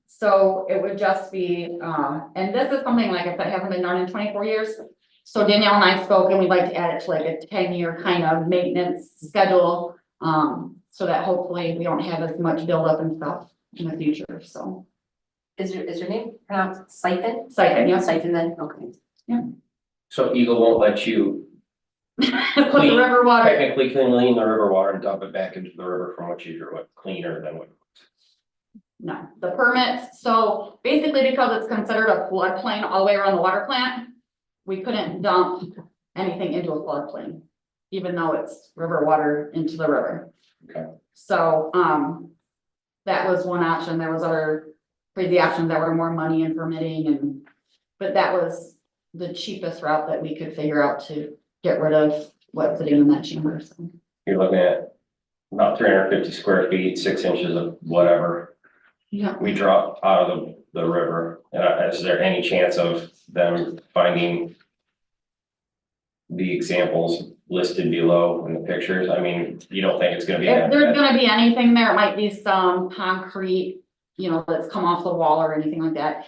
So it would just be, and this is something, like I said, hasn't been done in 24 years. So Danielle and I spoke and we'd like to add it to like a 10-year kind of maintenance schedule. So that hopefully we don't have as much buildup and stuff in the future, so.
Is your name pronounced Siphon?
Siphon, yeah.
Siphon then, okay.
So Eagle won't let you
Put the river water,
technically clean the river water and dump it back into the river from which you're what cleaner than what.
no, the permits, so basically because it's considered a floodplain all the way around the water plant, we couldn't dump anything into a floodplain, even though it's river water into the river.
Okay.
So, that was one option. There was other crazy options that were more money and permitting and, but that was the cheapest route that we could figure out to get rid of what's sitting in that chamber, so.
You're looking at about 350 square feet, 6 inches of whatever
Yeah.
we drop out of the river. And is there any chance of them finding the examples listed below in the pictures? I mean, you don't think it's gonna be.
If there's gonna be anything there, it might be some concrete, you know, that's come off the wall or anything like that.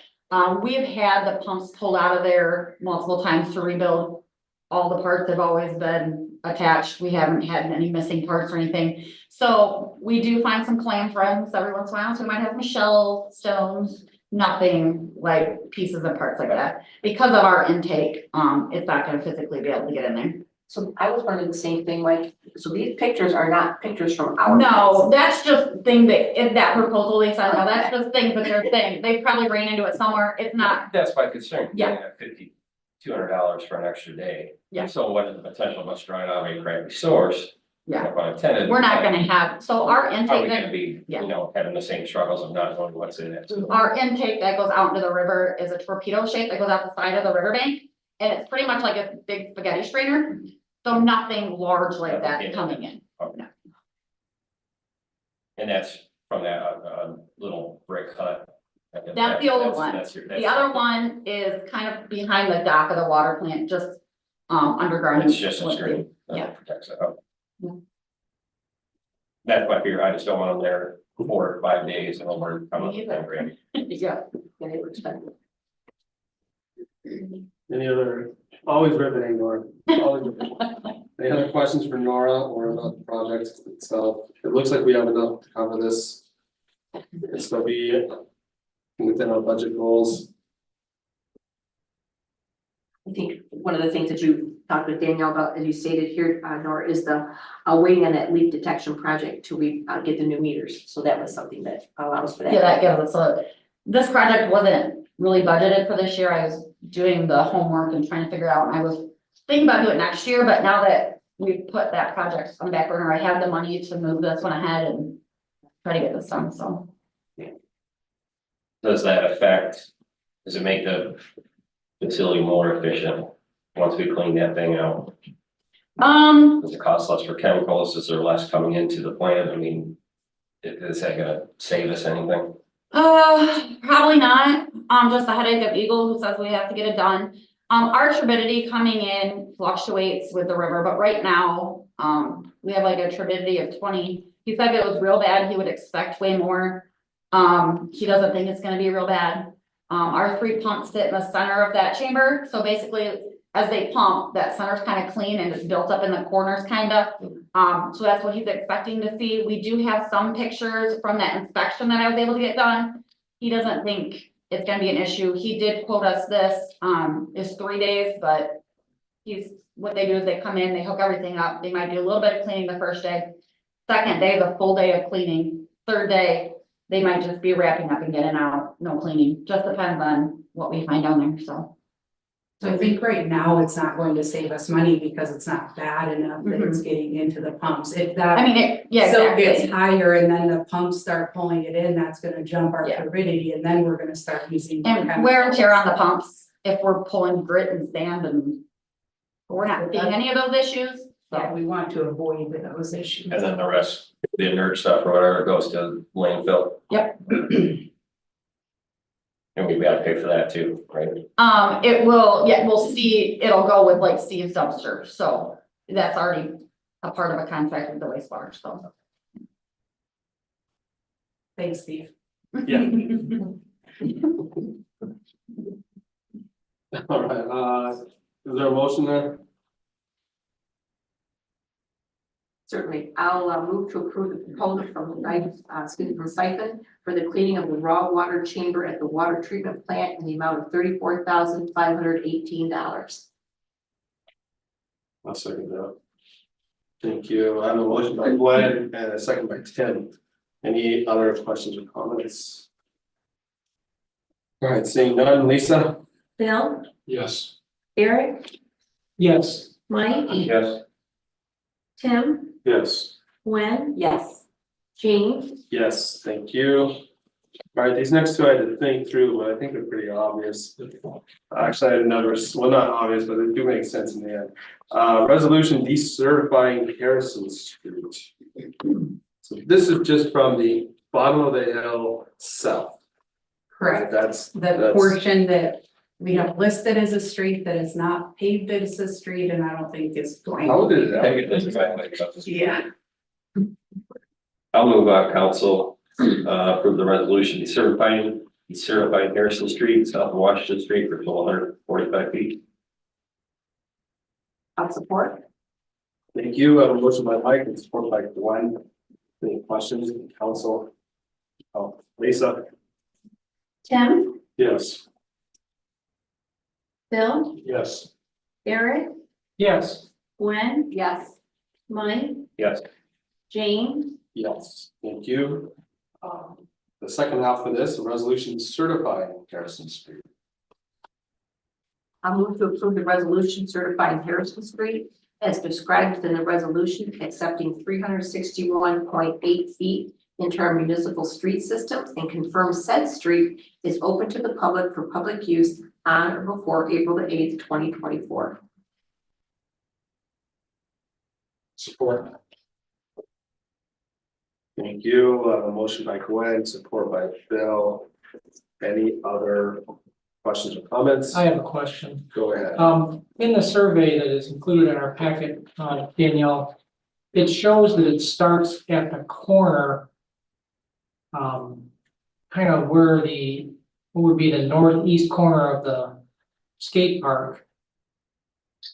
We've had the pumps pulled out of there multiple times to rebuild. All the parts have always been attached. We haven't had any missing parts or anything. So we do find some clam friends every once in a while. So we might have some shell stones, nothing like pieces and parts like that. Because of our intake, it's not gonna physically be able to get in there.
So I was wondering the same thing, like, so these pictures are not pictures from our.
No, that's just things that, if that proposal they sent out, that's just things that they're saying, they probably ran into it somewhere, it's not.
That's my concern.
Yeah.
$200 for an extra day.
Yeah.
So what is the potential of us drawing out a crappy source?
Yeah.
No pun intended.
We're not gonna have, so our
Are we
intake,
gonna be,
Yeah.
you know, having the same struggles of not knowing what's in it?
our intake that goes out into the river is a torpedo shape that goes out the side of the riverbank. And it's pretty much like a big spaghetti strainer, so nothing large like that coming in.
And that's from that, little brick hut.
That's the old one.
That's your-
The
that's-
other one is kind of behind the dock of the water plant, just underground.
It's just a screen. that
Yeah.
Protects it. Oh.
Yeah.
That's my fear. I just don't want them there 4 or 5 days and we're coming up with that grant.
Yeah.
Yeah, they were expensive.
Any other, always riveting, Nora. Always riveting. Any other questions for Nora or about the project itself? It looks like we have enough to cover this. It's gonna be within our budget goals.
I think one of the things that you talked with Danielle about, as you stated here, Nora, is the waiting on that leak detection project till we get the new meters. So that was something that allows for that.
Yeah, that gives us a, this project wasn't really budgeted for this year. I was doing the homework and trying to figure out, and I was thinking about doing it next year, but now that we've put that project on the back burner, I have the money to move this one ahead and try to get this done, so.
Does that affect, does it make the facility more efficient once we clean that thing out? Does it cost less for chemicals? Is there less coming into the plant? I mean, is that gonna save us anything?
Probably not, just a headache of Eagle who says we have to get it done. Our turbidity coming in fluctuates with the river, but right now, we have like a turbidity of 20. He said if it was real bad, he would expect way more. He doesn't think it's gonna be real bad. Our 3 pumps sit in the center of that chamber, so basically, as they pump, that center's kind of clean and it's built up in the corners kinda. So that's what he's expecting to see. We do have some pictures from that inspection that I was able to get done. He doesn't think it's gonna be an issue. He did quote us this, is 3 days, but what they do is they come in, they hook everything up. They might do a little bit of cleaning the first day. Second day is a full day of cleaning. Third day, they might just be wrapping up and getting out, no cleaning. Just depends on what we find down there, so.
So I think right now it's not going to save us money because it's not bad enough that it's getting into the pumps. If that.
I mean, yeah,
So gets
exactly.
higher and then the pumps start pulling it in, that's gonna jump our
Yeah.
turbidity and then we're gonna start using. more
And wear and
chemicals.
tear on the pumps, if we're pulling grit and sand and we're not seeing any of those issues,
Yeah,
so.
we want to avoid those issues.
And then the rest, the inert stuff or whatever goes to landfill.
Yep.
And we've got to pay for that too, right?
It will, yeah, we'll see, it'll go with like Steve's dumpster, so that's already a part of a contract with the wastewater, so.
Thanks, Steve.
Yeah. All right, is there a motion there?
Certainly, I'll move to approve the proposal from Siphon for the cleaning of the raw water chamber at the water treatment plant in the amount of $34,518.
I'll second that.
Thank you. I have a motion by Glenn and a second by Tim. Any other questions or comments? All right, seeing none, Lisa?
Bill,
Yes.
Eric,
Yes.
Mike,
Yes.
Tim,
Yes.
Gwen,
Yes.
James,
Yes, thank you. All right, these next two I had to think through, but I think they're pretty obvious. Actually, I had another, well, not obvious, but they do make sense in the end. Resolution decertifying Harrison Street. So this is just from the bottom of the hill south.
Correct.
That's.
The portion that we have listed as a street that is not paved as a street and I don't think is going.
How did that?
Take it this way.
Yeah.
I'll move council, approve the resolution decertifying Harrison Street, south of Washington Street for 1,245 feet.
I'll support.
Thank you. I have a motion by Mike and support by Gwen. Any questions, council? Oh, Lisa?
Tim,
Yes.
Bill,
Yes.
Eric,
Yes.
Gwen,
Yes.
Mike,
Yes.
James,
Yes, thank you. The second half of this, a resolution certifying Harrison Street.
I'll move to approve the resolution certifying Harrison Street as described in the resolution, accepting 361.8 feet into our municipal street system and confirm said street is open to the public for public use on or before April the 8th, 2024.
Support. Thank you. A motion by Gwen, support by Bill. Any other questions or comments?
I have a question.
Go ahead.
In the survey that is included in our packet, Danielle, it shows that it starts at the corner. Kind of where what would be the northeast corner of the skate park.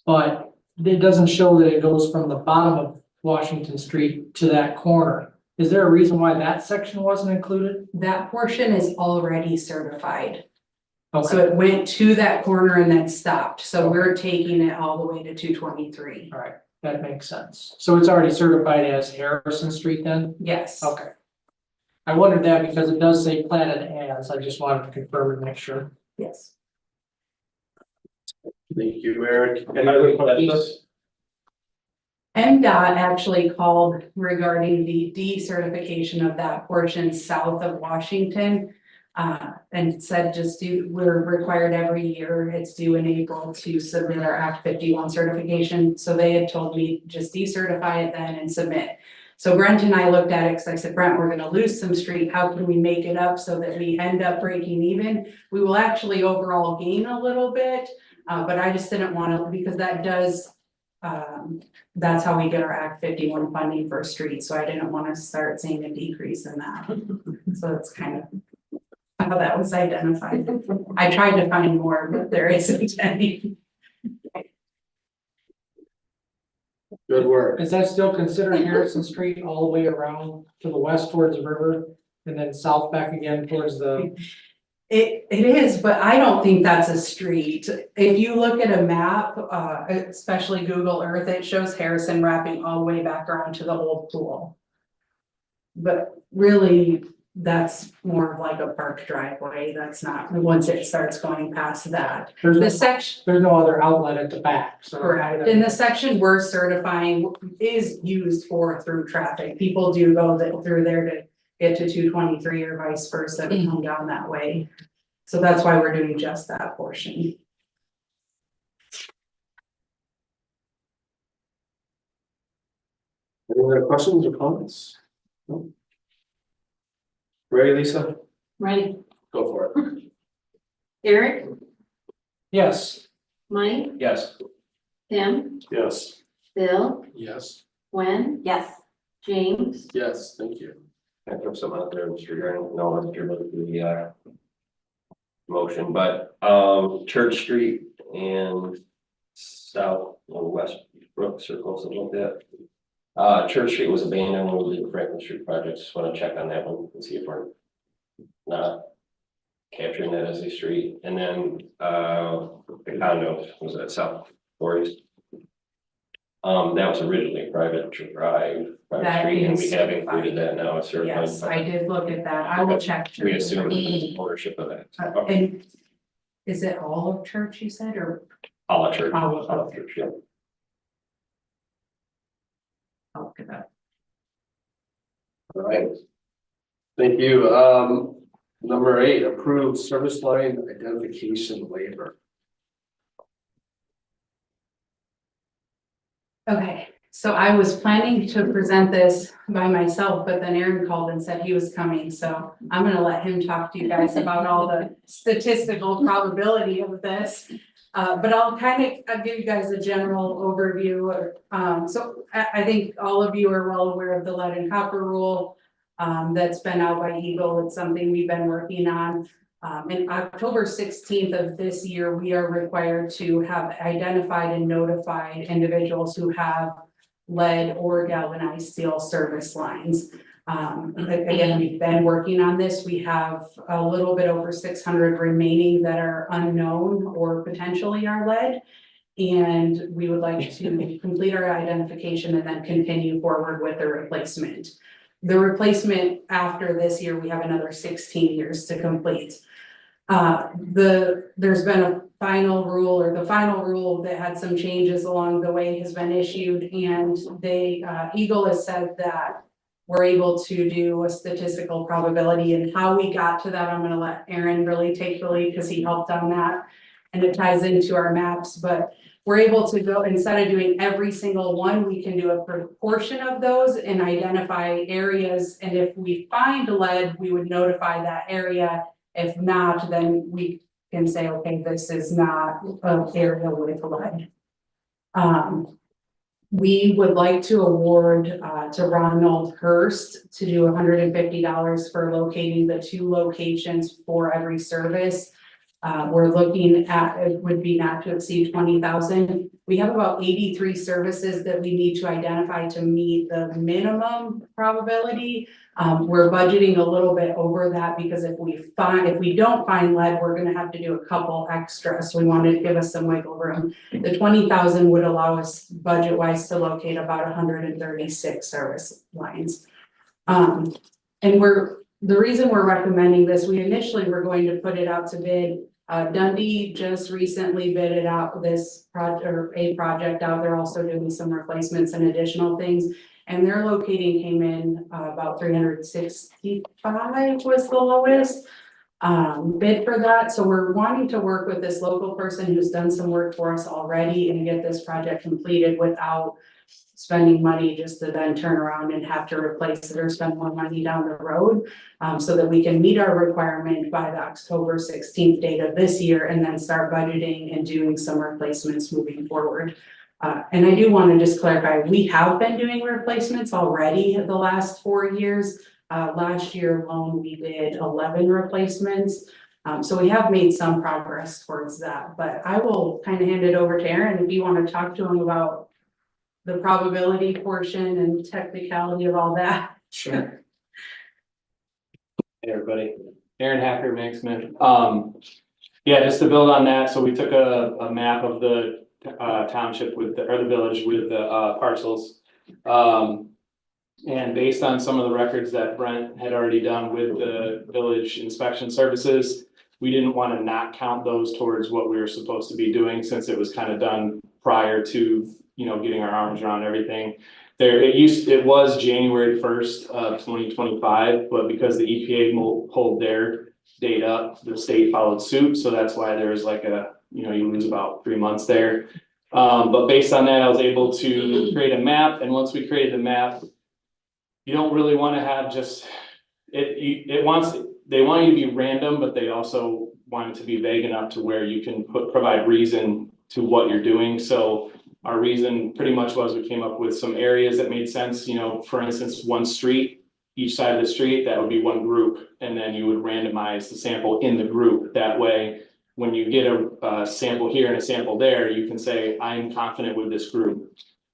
But it doesn't show that it goes from the bottom of Washington Street to that corner. Is there a reason why that section wasn't included?
That portion is already certified. So
Okay,
it went to that corner and then stopped. So we're taking it all the way to 223.
all right, that makes sense. So it's already certified as Harrison Street then?
Yes.
Okay. I wondered that because it does say platted as, I just wanted to confirm and make sure.
Yes.
Thank you, Eric. Any other questions?
MDOT actually called regarding the decertification of that portion south of Washington. And said we're required every year, it's due in April to submit our Act 51 certification. So they had told me just decertify it then and submit. So Brent and I looked at it because I said, Brent, we're gonna lose some street. How can we make it up so that we end up breaking even? We will actually overall gain a little bit, but I just didn't want to, because that does, that's how we get our Act 51 funding for street. So I didn't want to start seeing a decrease in that. So it's kind of how that was identified. I tried to find more, but there isn't any.
Good work.
Is that still considered Harrison Street all the way around to the west towards the river? And then south back again towards the,
It is, but I don't think that's a street. If you look at a map, especially Google Earth, it shows Harrison wrapping all the way back around to the old pool. But really, that's more of like a park driveway. That's not, once it starts going past that. The section,
there's no other outlet at the back, so.
correct, and the section we're certifying is used for through traffic. People do go through there to get to 223 or vice versa to come down that way. So that's why we're doing just that portion.
Any other questions or comments? No? Ready, Lisa?
Ready,
Go for it.
Eric,
Yes,
Mike,
Yes.
Tim,
Yes.
Bill,
Yes.
Gwen,
Yes.
James,
Yes, thank you.
I throw some out there, Mr. Grant, no, if you're looking at the motion, but Church Street and south or west Brook Circle, something like that. Church Street was abandoned when we did the Franklin Street project. Just want to check on that one and see if we're not capturing that as a street. And then the condo was at South Forest. That was originally a private drive, private
That
street, and we
is
have included that now. It's certified.
Yes, I did look at that. I will check.
We assume ownership of that.
And is it all of church, you said, or?
All at church.
All of-
All at church, yeah.
I'll look at that.
All right. Thank you. Number 8, approved service line identification waiver.
Okay, so I was planning to present this by myself, but then Aaron called and said he was coming, so I'm gonna let him talk to you guys about all the statistical probability of this. But I'll give you guys a general overview. So I think all of you are well aware of the lead and copper rule. That's been out by Eagle. It's something we've been working on. In October 16th of this year, we are required to have identified and notified individuals who have lead or galvanized steel service lines. Again, we've been working on this. We have a little bit over 600 remaining that are unknown or potentially are lead. And we would like to complete our identification and then continue forward with the replacement. The replacement after this year, we have another 16 years to complete. There's been a final rule, or the final rule that had some changes along the way has been issued, and Eagle has said that we're able to do a statistical probability, and how we got to that, I'm gonna let Aaron really take the lead because he helped on that. And it ties into our maps, but we're able to go, instead of doing every single one, we can do a proportion of those and identify areas. And if we find lead, we would notify that area. If not, then we can say, okay, this is not an area with lead. We would like to award to Ronald Hurst to do $150 for locating the 2 locations for every service. We're looking at, it would be not to exceed 20,000. We have about 83 services that we need to identify to meet the minimum probability. We're budgeting a little bit over that because if we don't find lead, we're gonna have to do a couple extra. So we wanted to give us some wiggle room. The 20,000 would allow us budget wise to locate about 136 service lines. And the reason we're recommending this, we initially were going to put it out to bid. Dundee just recently bidded out this project out. They're also doing some replacements and additional things. And their locating came in about 365 was the lowest bid for that. So we're wanting to work with this local person who's done some work for us already and get this project completed without spending money just to then turn around and have to replace it or spend more money down the road, so that we can meet our requirement by the October 16th date of this year and then start budgeting and doing some replacements moving forward. And I do want to just clarify, we have been doing replacements already the last 4 years. Last year alone, we did 11 replacements. So we have made some progress towards that, but I will kind of hand it over to Aaron if you want to talk to him about the probability portion and technicality of all that.
Sure. Hey, everybody, Aaron Hacker, Manxman. Yeah, just to build on that, so we took a map of the township or the village with the parcels. And based on some of the records that Brent had already done with the village inspection services, we didn't want to not count those towards what we were supposed to be doing, since it was kind of done prior to, getting our arms around everything. It was January 1st of 2025, but because the EPA pulled their date up, the state followed suit. So that's why there's like you lose about 3 months there. But based on that, I was able to create a map. And once we created the map, you don't really want to have just, they want you to be random, but they also want it to be vague enough to where you can provide reason to what you're doing. So our reason pretty much was we came up with some areas that made sense, for instance, one street, each side of the street, that would be one group. And then you would randomize the sample in the group. That way, when you get a sample here and a sample there, you can say, I'm confident with this group.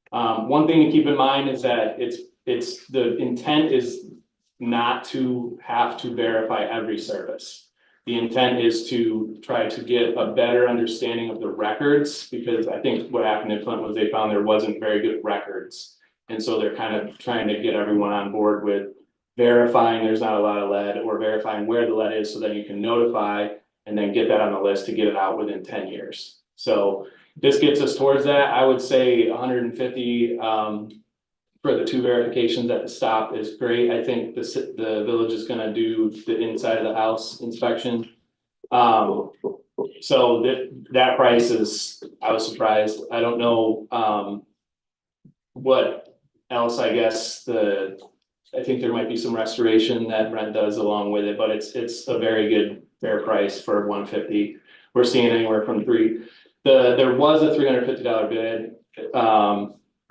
One thing to keep in mind is that the intent is not to have to verify every service. The intent is to try to get a better understanding of the records, because I think what happened in Flint was they found there wasn't very good records. And so they're kind of trying to get everyone on board with verifying there's not a lot of lead, or verifying where the lead is, so then you can notify and then get that on the list to get it out within 10 years. So this gets us towards that. I would say 150 for the 2 verifications at the stop is great. I think the village is gonna do the inside of the house inspection. So that price is, I was surprised. I don't know what else. I guess I think there might be some restoration that Brent does along with it, but it's a very good fair price for 150. We're seeing anywhere from there was a $350 bid.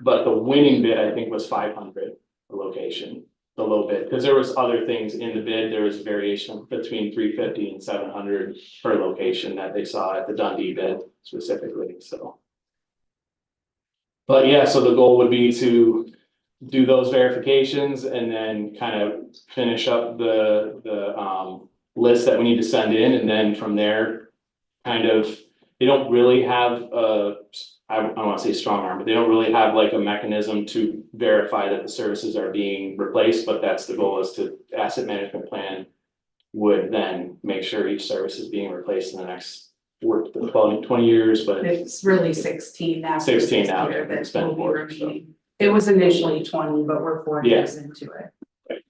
But the winning bid, I think, was 500 a location, the low bid, because there was other things in the bid. There was variation between 350 and 700 per location that they saw at the Dundee bid specifically. So, but yeah, so the goal would be to do those verifications and then kind of finish up the list that we need to send in, and then from there, kind of, they don't really have I don't want to say strong arm, but they don't really have like a mechanism to verify that the services are being replaced, but that's the goal, is to asset management plan would then make sure each service is being replaced in the next 20 years, but
It's really 16 now.
16 now,
Year
it's
that
been
will be
4, so.
remaining. It was initially 20, but we're 4
Yeah.
years into it.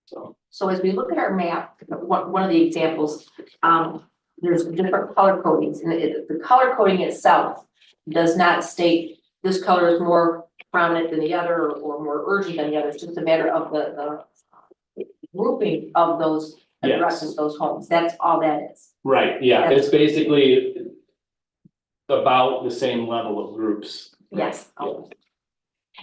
So,
So as we look at our map, one of the examples, there's different color codings, and the color coding itself does not state this color is more prominent than the other or more urgent than the other. It's just a matter of the grouping of those
Yes.
addresses, those homes. That's all that is.
right, yeah, it's basically about the same level of groups.
Yes.
Yeah.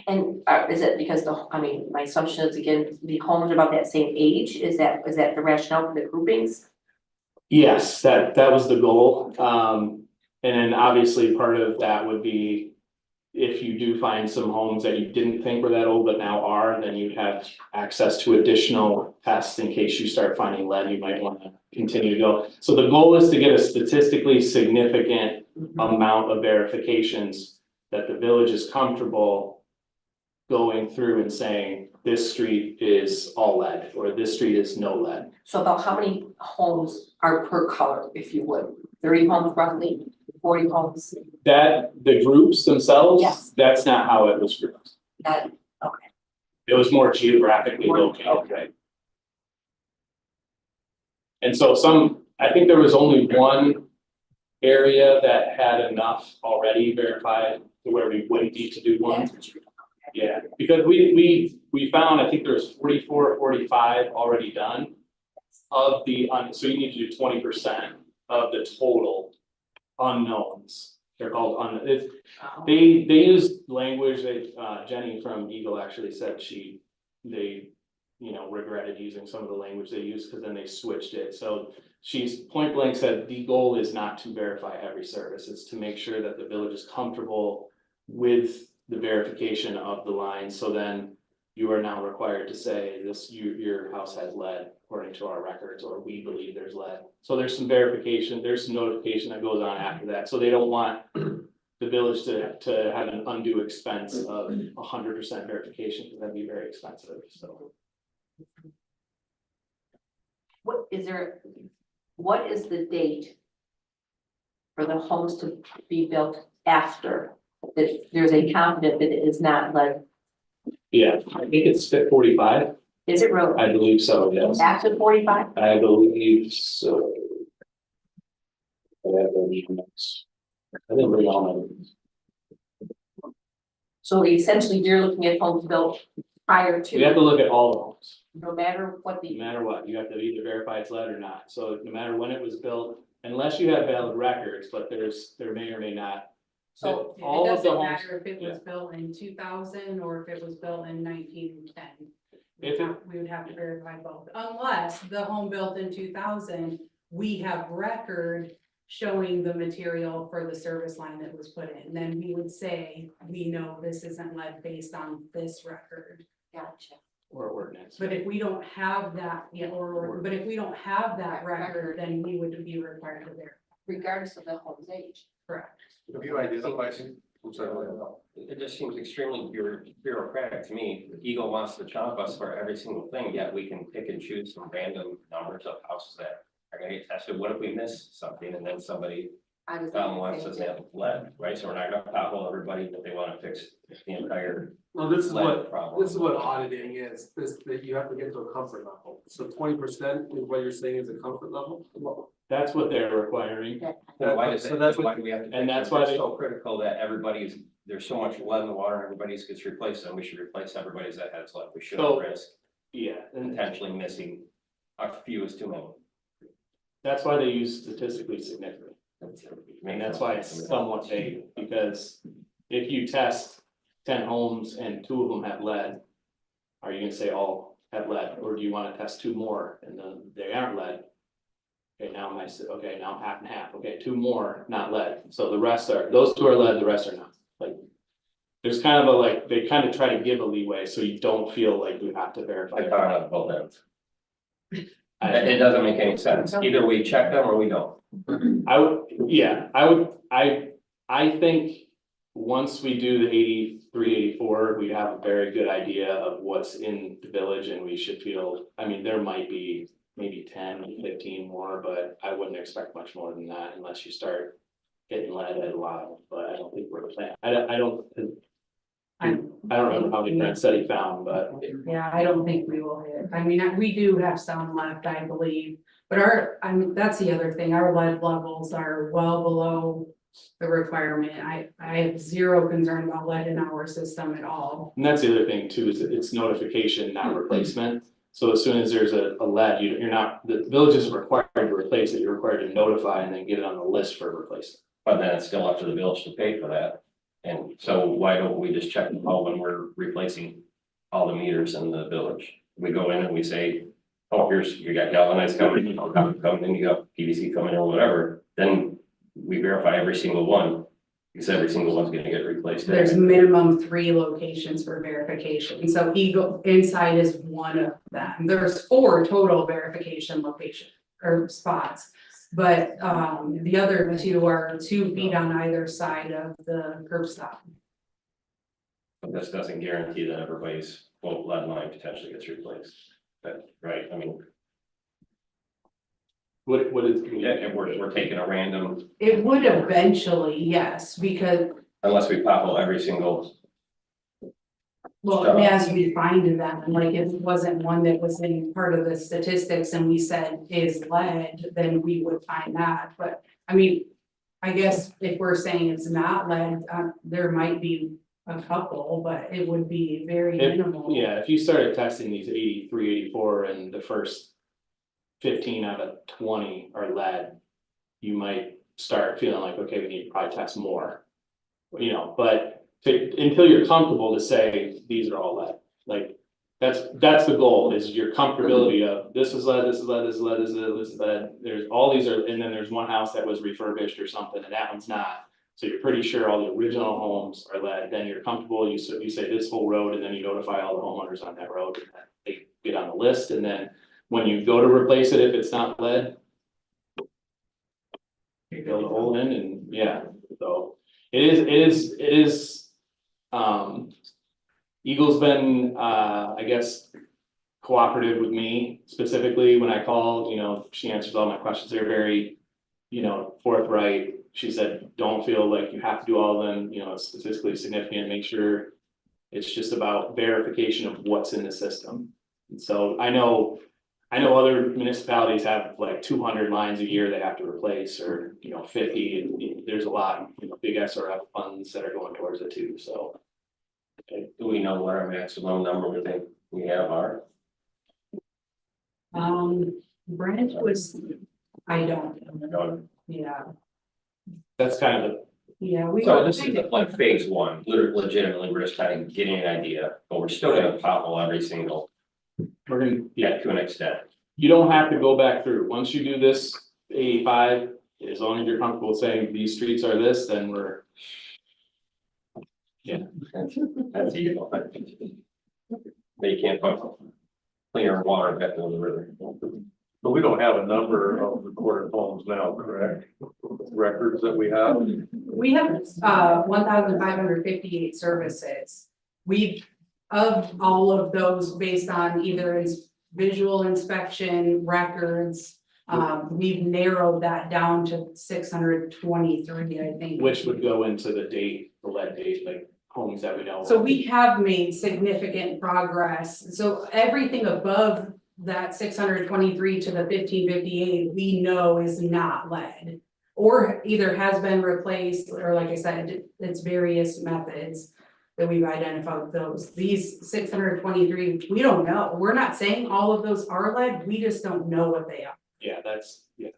And is it because my assumption is, again, the homes are about that same age? Is that the rationale for the groupings?
Yes, that was the goal. And then obviously part of that would be if you do find some homes that you didn't think were that old but now are, then you have access to additional tests in case you start finding lead, you might want to continue to go. So the goal is to get a statistically significant amount of verifications that the village is comfortable going through and saying, this street is all lead, or this street is no lead.
So about how many homes are per color, if you would? 30 homes roughly, 40 homes?
That, the groups themselves,
Yes.
that's not how it was grouped.
That, okay.
It was more geographically located, right? And so I think there was only one area that had enough already verified to where we wouldn't need to do one. Yeah, because we found, I think there's 44 or 45 already done of the, so you need to do 20% of the total unknowns. They're called they use language that Jenny from Eagle actually said they regretted using some of the language they used because then they switched it. So she's point blank said the goal is not to verify every service, it's to make sure that the village is comfortable with the verification of the line. So then you are now required to say your house has lead according to our records, or we believe there's lead. So there's some verification, there's some notification that goes on after that. So they don't want the village to have an undue expense of 100% verification, because that'd be very expensive, so.
What is the date for the homes to be built after that there's a confident that it is not lead?
Yeah, I think it's 45.
Is it really?
I believe so, yes.
After 45?
I believe so. I have those notes. I didn't bring all my notes.
So essentially you're looking at homes built prior
You have to
to,
look at all the homes,
no matter what
no
the,
matter what, you have to either verify it's lead or not, so no matter when it was built, unless you have valid records, but there may or may not.
so
It
All of the
doesn't
homes,
matter if it was built in 2000 or if it was built in 1910. We would have to verify both, unless the home built in 2000, we have record showing the material for the service line that was put in. Then we would say, we know this isn't lead based on this record.
gotcha.
or ordinance.
But if we don't have that, but if we don't have that record, then we would be required to verify.
Regardless of the home's age.
Correct.
Have you identified?
It just seems extremely bureaucratic to me. Eagle wants to chomp us for every single thing, yet we can pick and choose some random numbers of houses that are gonna get tested. What if we miss something and then somebody
I was
down the line
thinking
says they have lead, right? So we're not gonna pothole everybody, but they wanna fix the entire
Well, this is
lead problem.
this is what auditing is, that you have to get to a comfort level. So 20% is what you're saying is a comfort level?
That's what they're requiring.
Then why
So that's
why do we have to?
And that's
fix it?
why
It's
they-
so critical that there's so much lead in the water, and everybody's gets replaced, and we should replace everybody's that has lead. We shouldn't
So-
risk
Yeah, and
potentially missing a few is too many.
that's why they use statistically significant. And that's why it's somewhat vague, because if you test 10 homes and 2 of them have lead, are you gonna say all have lead, or do you wanna test 2 more and then they aren't lead? Okay, now now half and half, okay, 2 more, not lead, so the rest those 2 are lead, the rest are not, like. there's kind of a like, they kind of try to give a leeway, so you don't feel like you have to verify.
I thought about both ends.
I-
It doesn't make any sense. Either we check them or we don't.
I would, yeah, I think once we do the 83, 84, we have a very good idea of what's in the village and we should feel, I mean, there might be maybe 10, 15 more, but I wouldn't expect much more than that unless you start getting lead at a lot, but I don't think we're planning, I don't remember how many Brent said he found, but
Yeah, I don't think we will hit. I mean, we do have some left, I believe. But that's the other thing. Our lead levels are well below the requirement. I have zero concern about lead in our system at all.
and that's the other thing too, is it's notification, not replacement. So as soon as there's a lead, you're not, the village isn't required to replace it, you're required to notify and then get it on the list for replacement.
But then it's still up to the village to pay for that. And so why don't we just check them all when we're replacing all the meters in the village? We go in and we say, oh, you got galvanized coming, you know, copper coming, you got PVC coming or whatever. Then we verify every single one, because every single one's gonna get replaced.
There's minimum 3 locations for verification. So Eagle Inside is one of them. There's 4 total verification location or spots. But the other 2 are 2 feet on either side of the curb stop.
But this doesn't guarantee that everybody's, well, lead line potentially gets replaced. That, right, I mean,
What is?
yeah, if we're taking a random,
It would eventually, yes, because,
unless we popple every single,
well, as we find them, like if it wasn't one that was in part of the statistics and we said is lead, then we would find that. But I mean, I guess if we're saying it's not lead, there might be a couple, but it would be very minimal.
Yeah, if you started testing these 83, 84 and the first 15 out of 20 are lead, you might start feeling like, okay, we need to probably test more. You know, but until you're comfortable to say these are all lead, like that's the goal, is your comfortability of this is lead, this is lead, this is lead, this is lead, this is lead. There's all these are, and then there's one house that was refurbished or something, and that one's not. So you're pretty sure all the original homes are lead, then you're comfortable, you say this whole road, and then you notify all the homeowners on that road, and then they get on the list, and then when you go to replace it, if it's not lead, you fill the hole in, and yeah, so it is, Eagle's been, I guess, cooperative with me specifically when I call, you know, she answers all my questions, they're very, you know, forthright. She said, don't feel like you have to do all of them, you know, it's statistically significant, make sure it's just about verification of what's in the system. And so I know other municipalities have like 200 lines a year they have to replace, or, you know, 50, and there's a lot, you know, big SRF funds that are going towards it too, so.
do we know what our maximum number we think we have are?
Brent was, I don't know, yeah,
That's kind of
yeah, we.
So this is like phase 1, legitimately, we're just kind of getting an idea, but we're still gonna popple every single,
we're gonna,
yeah, to an extent.
you don't have to go back through, once you do this 85, as long as you're comfortable saying these streets are this, then we're.
That's equal. But you can't put cleaner water back into the river.
But we don't have a number of recorded homes now, correct? Records that we have.
We have 1,558 services. Of all of those based on either visual inspection records, we've narrowed that down to 623, I think.
Which would go into the lead date, like homes that we know.
So we have made significant progress. So everything above that 623 to the 1558, we know is not lead. Or either has been replaced, or like I said, it's various methods that we've identified those. These 623, we don't know. We're not saying all of those are lead, we just don't know what they are.
Yeah, yeah.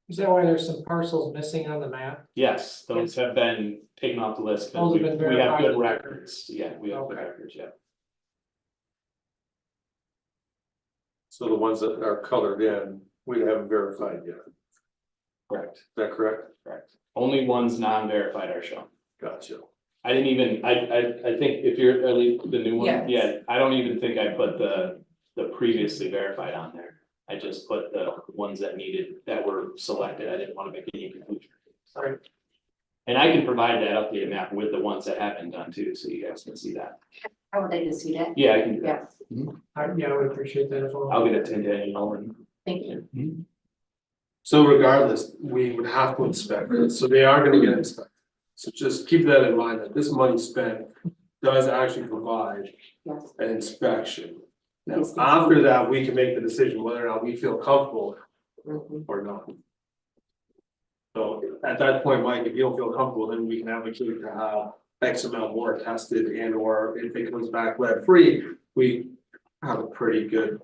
Is that why there's some parcels missing on the map?
Yes, those have been taken off the list,
Those
because
have been
we have good
verified.
records, yeah, we have good
Okay.
records, yeah.
So the ones that are colored in, we haven't verified yet.
Correct,
Is that correct?
correct. Only ones non-verified are shown.
Gotcha.
I didn't even, I think if you're, at least the new one,
Yes.
yeah, I don't even think I put the previously verified on there. I just put the ones that were selected, I didn't wanna make any confusion. Sorry. And I can provide that updated map with the ones that have been done too, so you guys can see that.
I would like to see that.
Yeah, I can do that.
Yes,
Yeah, I would appreciate that as well.
I'll get it to Daniel and.
thank you.
So regardless, we would have to inspect it, so they are gonna get inspected. So just keep that in mind, that this money spent does actually provide
Yes.
an inspection. Now,
Yes, yes.
after that, we can make the decision whether or not we feel comfortable
Mhm.
or not. So at that point, Mike, if you don't feel comfortable, then we can advocate to have X amount more tested, and or if it comes back lead free, we have a pretty good.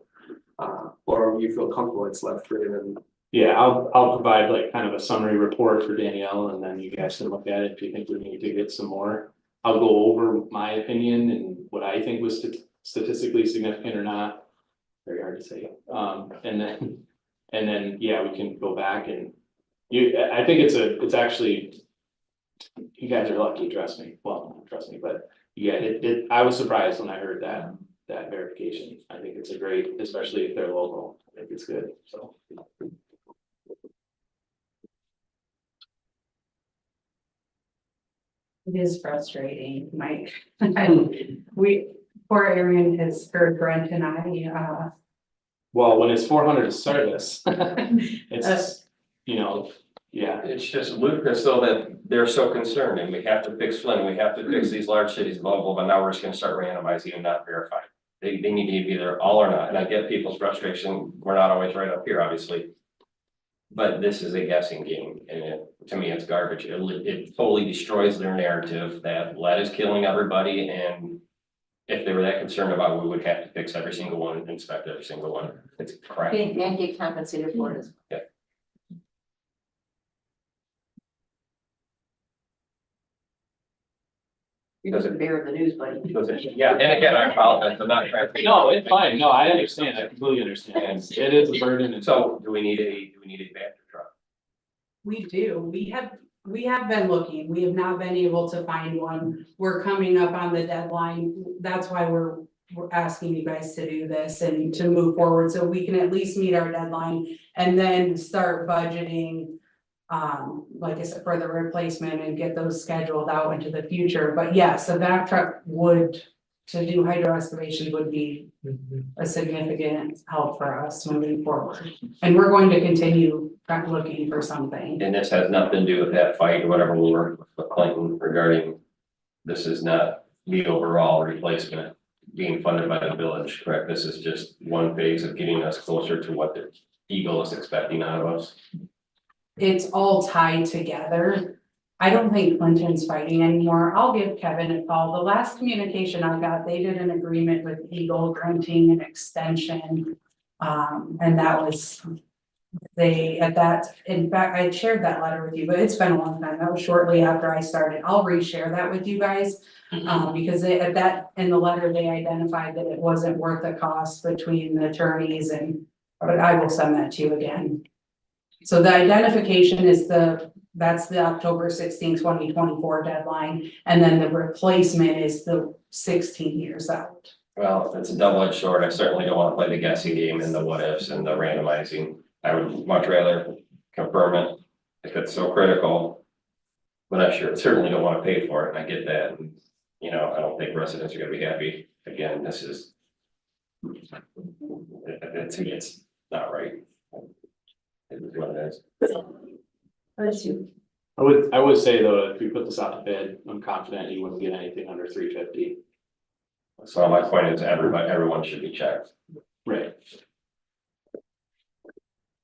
Or you feel comfortable it's lead free, then
Yeah, I'll provide like kind of a summary report for Danielle, and then you guys can look at it if you think we need to get some more. I'll go over my opinion and what I think was statistically significant or not. Very hard to say, and then, yeah, we can go back and I think it's actually. You guys are lucky, trust me, well, not trust me, but yeah, I was surprised when I heard that verification. I think it's a great, especially if they're local, I think it's good, so.
It is frustrating, Mike. Poor Aaron has heard Brent and I,
Well, when it's 400 a service, it's, yeah,
It's just ludicrous though that they're so concerned and we have to fix Flint, we have to fix these large cities, blah, blah, but now we're just gonna start randomizing and not verifying. They need to be either all or not, and I get people's frustration, we're not always right up here, obviously. But this is a guessing game, and to me, it's garbage, it totally destroys their narrative that lead is killing everybody, and. If they were that concerned about it, we would have to fix every single one, inspect every single one, it's crap.
And get compensated for it.
Yeah.
You're just a bear of the news, buddy.
Yeah, and again, I apologize, I'm not trying to.
no, it's fine, no, I understand, I completely understand, it is a burden, and
So do we need a battery truck?
we do, we have been looking, we have not been able to find one. We're coming up on the deadline, that's why we're asking you guys to do this and to move forward, so we can at least meet our deadline. And then start budgeting, like I said, for the replacement and get those scheduled out into the future. But yes, a back truck to do hydro excavation would be a significant help for us moving forward. And we're going to continue looking for something.
And this has nothing to do with that fight or whatever we were with Clinton regarding. This is not the overall replacement being funded by the village, correct? This is just one phase of getting us closer to what the Eagle is expecting out of us.
It's all tied together. I don't think Clinton's fighting anymore. I'll give Kevin a call. The last communication I got, they did an agreement with Eagle granting an extension. And that was, in fact, I shared that letter with you, but it's been a long time. That was shortly after I started. I'll reshare that with you guys. Because in the letter, they identified that it wasn't worth the cost between the attorneys but I will send that to you again. So the identification is that's the October 16, 2024 deadline, and then the replacement is the 16 years out.
Well, it's a double-edged sword. I certainly don't want to play the guessing game and the what ifs and the randomizing. I would much rather confirm it if it's so critical. But I certainly don't want to pay for it, and I get that. And, I don't think residents are gonna be happy. Again, this is. It's not right. It is what it is.
Bless you.
I would say though, if we put this out to bid, I'm confident you wouldn't get anything under 350.
So my point is everyone should be checked.
Right.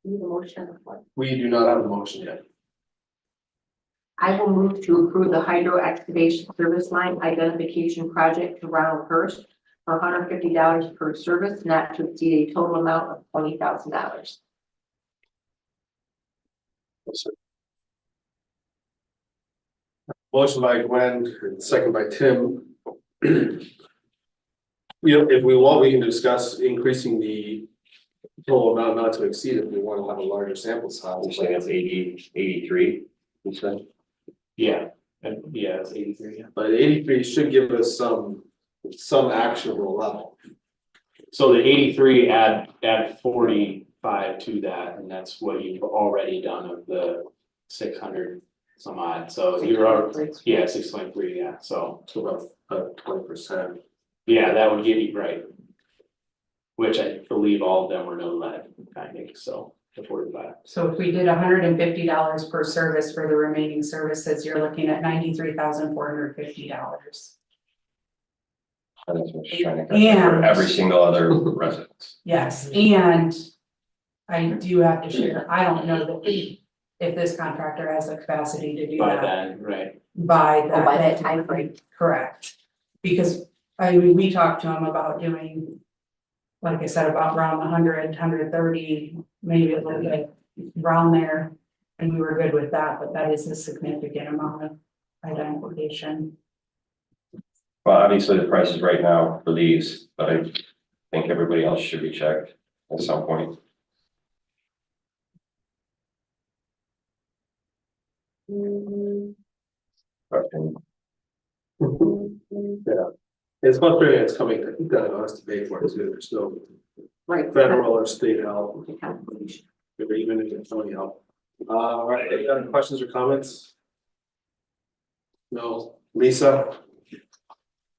Need a motion on the floor.
we do not have a motion yet.
I will move to approve the hydro excavation service line identification project to Ronald Hurst for $150 per service, not to exceed a total amount of $20,000.
Motion by Gwen, second by Tim. If we want, we can discuss increasing the total amount not to exceed if we want to have a larger sample size.
I'm saying it's 83, you said?
Yeah, And yeah, it's 83, yeah.
But 83 should give us some actionable level.
So the 83 add 45 to that, and that's what you've already done of the 600 some odd, so you're already, yeah, 6.3, yeah, so.
So about 20%.
Yeah, that would get you right. Which I believe all of them were no lead, kind of, so the 45.
So if we did $150 per service for the remaining services, you're looking at $93,450.
And that's what she's trying to cover for every single other residence.
Yes, and I do have to share, I don't know that if this contractor has the capacity to do
By
that
then, right,
by
that time frame.
Correct, because we talked to him about doing, like I said, about around 100, 130, maybe a little bit around there. And we were good with that, but that is a significant amount of identification.
Well, obviously the price is right now for these, but I think everybody else should be checked at some point. Question.
Yeah, it's frustrating, it's coming, I think that us to pay for it too, there's no
Right.
federal or state help,
Accountability.
or even if it's only help. All right, any other questions or comments? No, Lisa?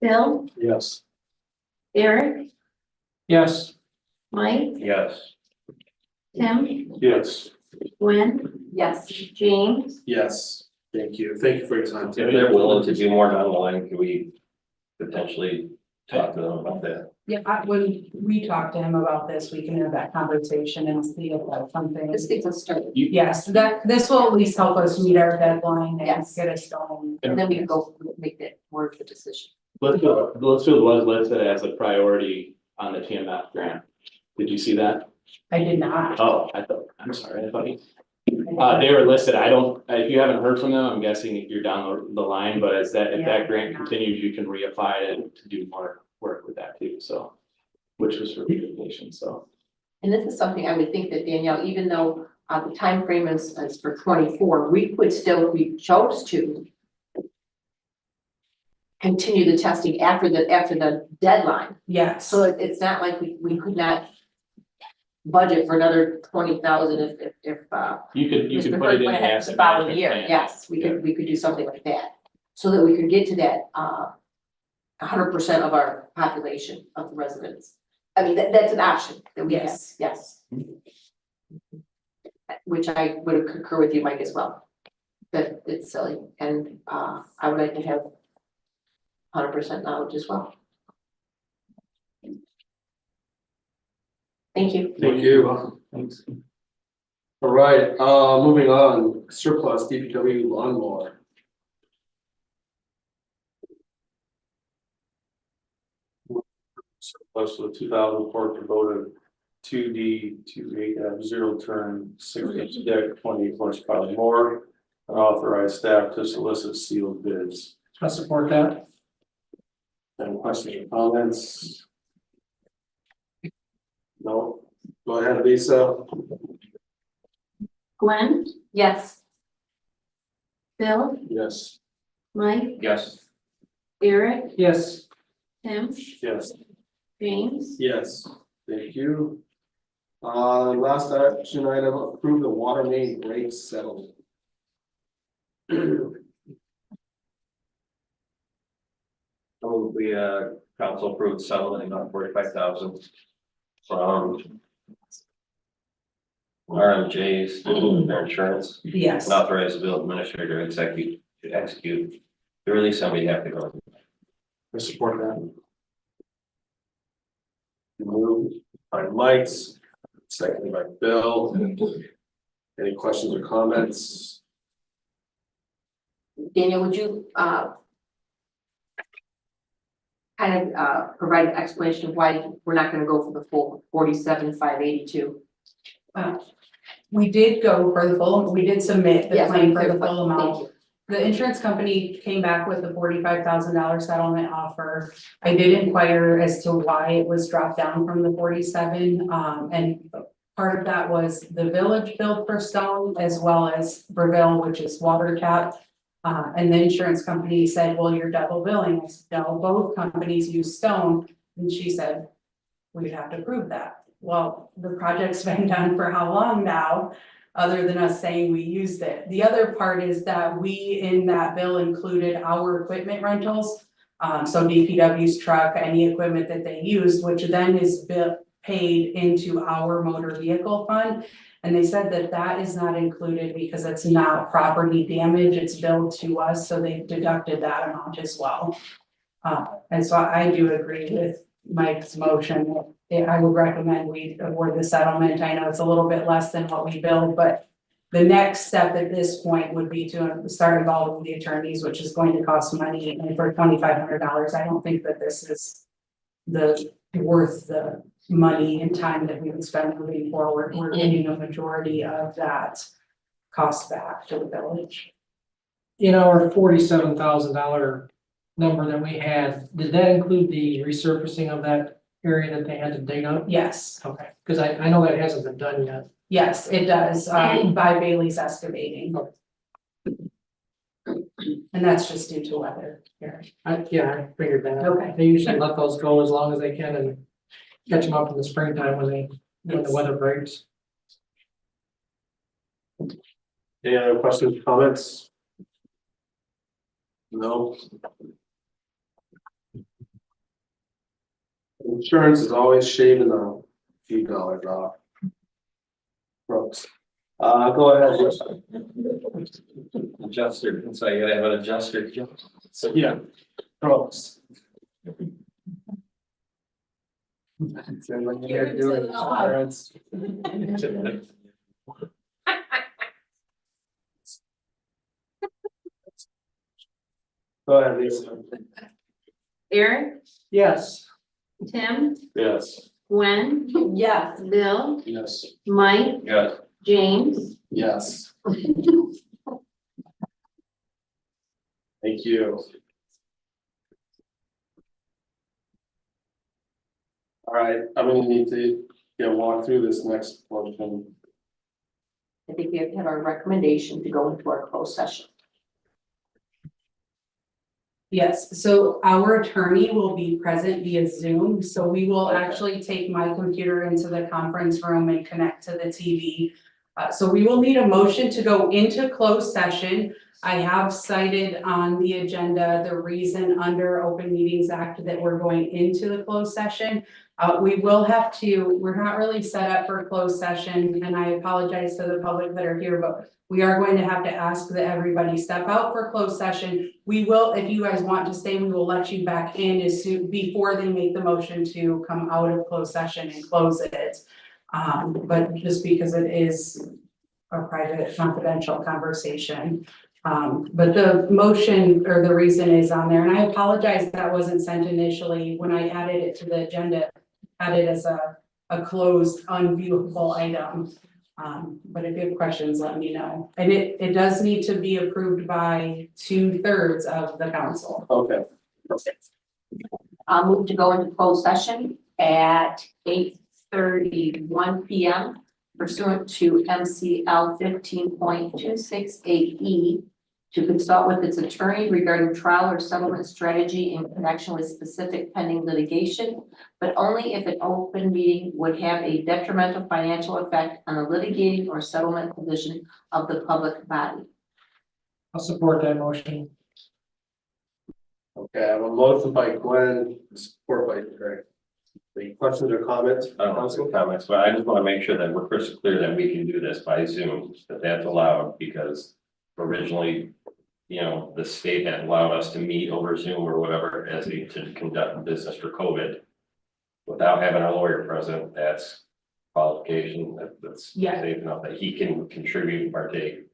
Bill,
Yes.
Eric,
Yes.
Mike,
Yes.
Tim,
Yes.
Gwen,
Yes.
James,
Yes, thank you for your time.
If they're willing to do more down the line, could we potentially talk to them about that?
Yeah, when we talk to him about this, we can have that conversation and see if that's something.
This gets us started,
Yes, this will at least help us meet our deadline and
Yes.
get us going.
and then we can go make that more of a decision.
Blissfield was listed as a priority on the TMF grant. Did you see that?
I did not.
Oh, I'm sorry, I thought you. They were listed, I don't, if you haven't heard from them, I'm guessing you're down the line, but if
Yeah.
that grant continues, you can reapply it to do more work with that too, so. Which was for beautification, so.
And this is something I would think that Danielle, even though the timeframe is for 24, we could still, if we chose to, continue the testing after the deadline.
Yes.
So it's not like we could not budget for another 20,000 if
You could
Mr.
put it
Hurd
in
went ahead
as
the
a
following
management
year,
plan.
yes, we could do something like that. So that we could get to that 100% of our population of the residents. I mean, that's an option that we have, yes. Which I would concur with you, Mike, as well. That it's silly, and I would like to have 100% knowledge as well. Thank you.
Thank you.
Thanks.
All right, moving on, surplus DPW lawnmower.
Surplus of 2004 Kubota 2D28 turn 6-inch deck, 20 horsepower more. And authorize staff to solicit sealed bids.
I support that.
Any questions or comments? No, go ahead, Lisa.
Gwen,
Yes.
Bill,
Yes.
Mike,
Yes.
Eric,
Yes.
Tim,
Yes.
James,
Yes, thank you. Last action item, approve the water main break settlement.
We council approved settlement of 45,000 from RMJ's their insurance.
Yes.
And authorize the bill administrator to execute the release, somebody have to go.
I support that. Moved by Mike's, seconded by Bill. Any questions or comments?
Daniel, would you kind of provide an explanation of why we're not gonna go for the full 47,582?
We did go for the full, we did submit the
Yes,
claim for the
clarify.
full
Thank
amount.
you.
The insurance company came back with the $45,000 settlement offer. I did inquire as to why it was dropped down from the 47, and part of that was the village billed for stone as well as Breville, which is water tap. And the insurance company said, well, you're double billing. I said, no, both companies use stone. And she said, we'd have to prove that. Well, the project's been done for how long now, other than us saying we used it? The other part is that we, in that bill, included our equipment rentals. So DPW's truck, any equipment that they used, which then is paid into our motor vehicle fund. And they said that that is not included because it's not property damage, it's billed to us, so they deducted that amount as well. And so I do agree with Mike's motion. I would recommend we award the settlement. I know it's a little bit less than what we billed, but the next step at this point would be to start involving the attorneys, which is going to cost money. And for $2,500, I don't think that this is worth the money and time that we would spend moving forward. We're getting a majority of that cost back to the village.
In our $47,000 number that we had, did that include the resurfacing of that area that they had to dig up?
Yes,
Okay, because I know that hasn't been done yet.
yes, it does, by Bailey's Excavating. And that's just due to weather here.
Yeah, I figured that.
Okay.
They usually let those go as long as they can and catch them up in the springtime when the weather breaks.
Any other questions, comments? No. Insurance is always shaving a few dollars off. Brooks. Go ahead.
Adjuster, so you gotta have an adjuster.
So, yeah. Brooks. Sounds like you're doing insurance. Go ahead, Lisa.
Eric,
Yes.
Tim,
Yes.
Gwen,
Yes.
Bill,
Yes.
Mike,
Yes.
James.
Yes. Thank you. All right, I'm gonna need to walk through this next portion.
I think we have to have our recommendation to go into our closed session.
Yes, so our attorney will be present via Zoom, so we will actually take my computer into the conference room and connect to the TV. So we will need a motion to go into closed session. I have cited on the agenda the reason under Open Meetings Act that we're going into the closed session. We will have to, we're not really set up for closed session, and I apologize to the public that are here, but we are going to have to ask that everybody step out for closed session. We will, if you guys want to stay, we will let you back in as soon, before they make the motion to come out of closed session and close it. But just because it is a private confidential conversation. But the motion or the reason is on there, and I apologize that wasn't sent initially when I added it to the agenda, added as a closed unviewable item. But if you have questions, let me know. And it does need to be approved by 2/3 of the council.
Okay.
I'll move to go into closed session at 8:31 PM pursuant to MCL 15.268E to consult with its attorney regarding trial or settlement strategy in connection with specific pending litigation, but only if an open meeting would have a detrimental financial effect on the litigating or settlement position of the public body.
I'll support that motion.
Okay, I have a motion by Gwen, support by Greg. Any questions or comments?
I don't have some comments, but I just want to make sure that we're crystal clear that we can do this by Zoom, that that's allowed, because originally, the state had allowed us to meet over Zoom or whatever to conduct business for COVID. Without having our lawyer present, that's qualification, that's
Yeah.
safe enough that he can contribute and partake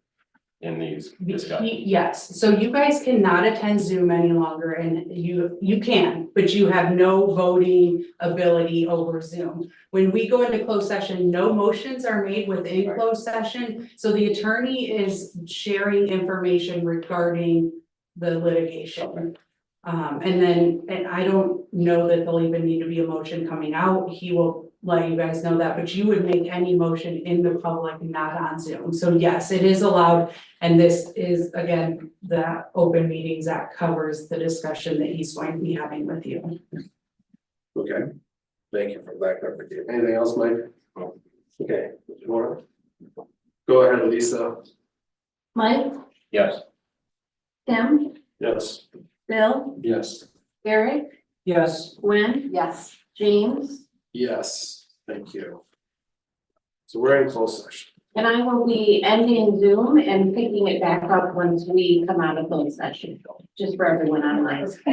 in these discussions.
Yes, so you guys cannot attend Zoom any longer, and you can, but you have no voting ability over Zoom. When we go into closed session, no motions are made within closed session, so the attorney is sharing information regarding the litigation. And I don't know that there'll even need to be a motion coming out. He will let you guys know that, but you would make any motion in the public, not on Zoom. So yes, it is allowed. And this is, again, the Open Meetings Act covers the discussion that he's going to be having with you.
Okay, thank you for that clarification. Anything else, Mike? Okay, Laura? Go ahead, Lisa.
Mike,
Yes.
Tim,
Yes.
Bill,
Yes.
Eric,
Yes.
Gwen,
Yes.
James,
Yes, thank you. So we're in closed session.
and I will be ending Zoom and picking it back up once we come out of closed session, just for everyone online.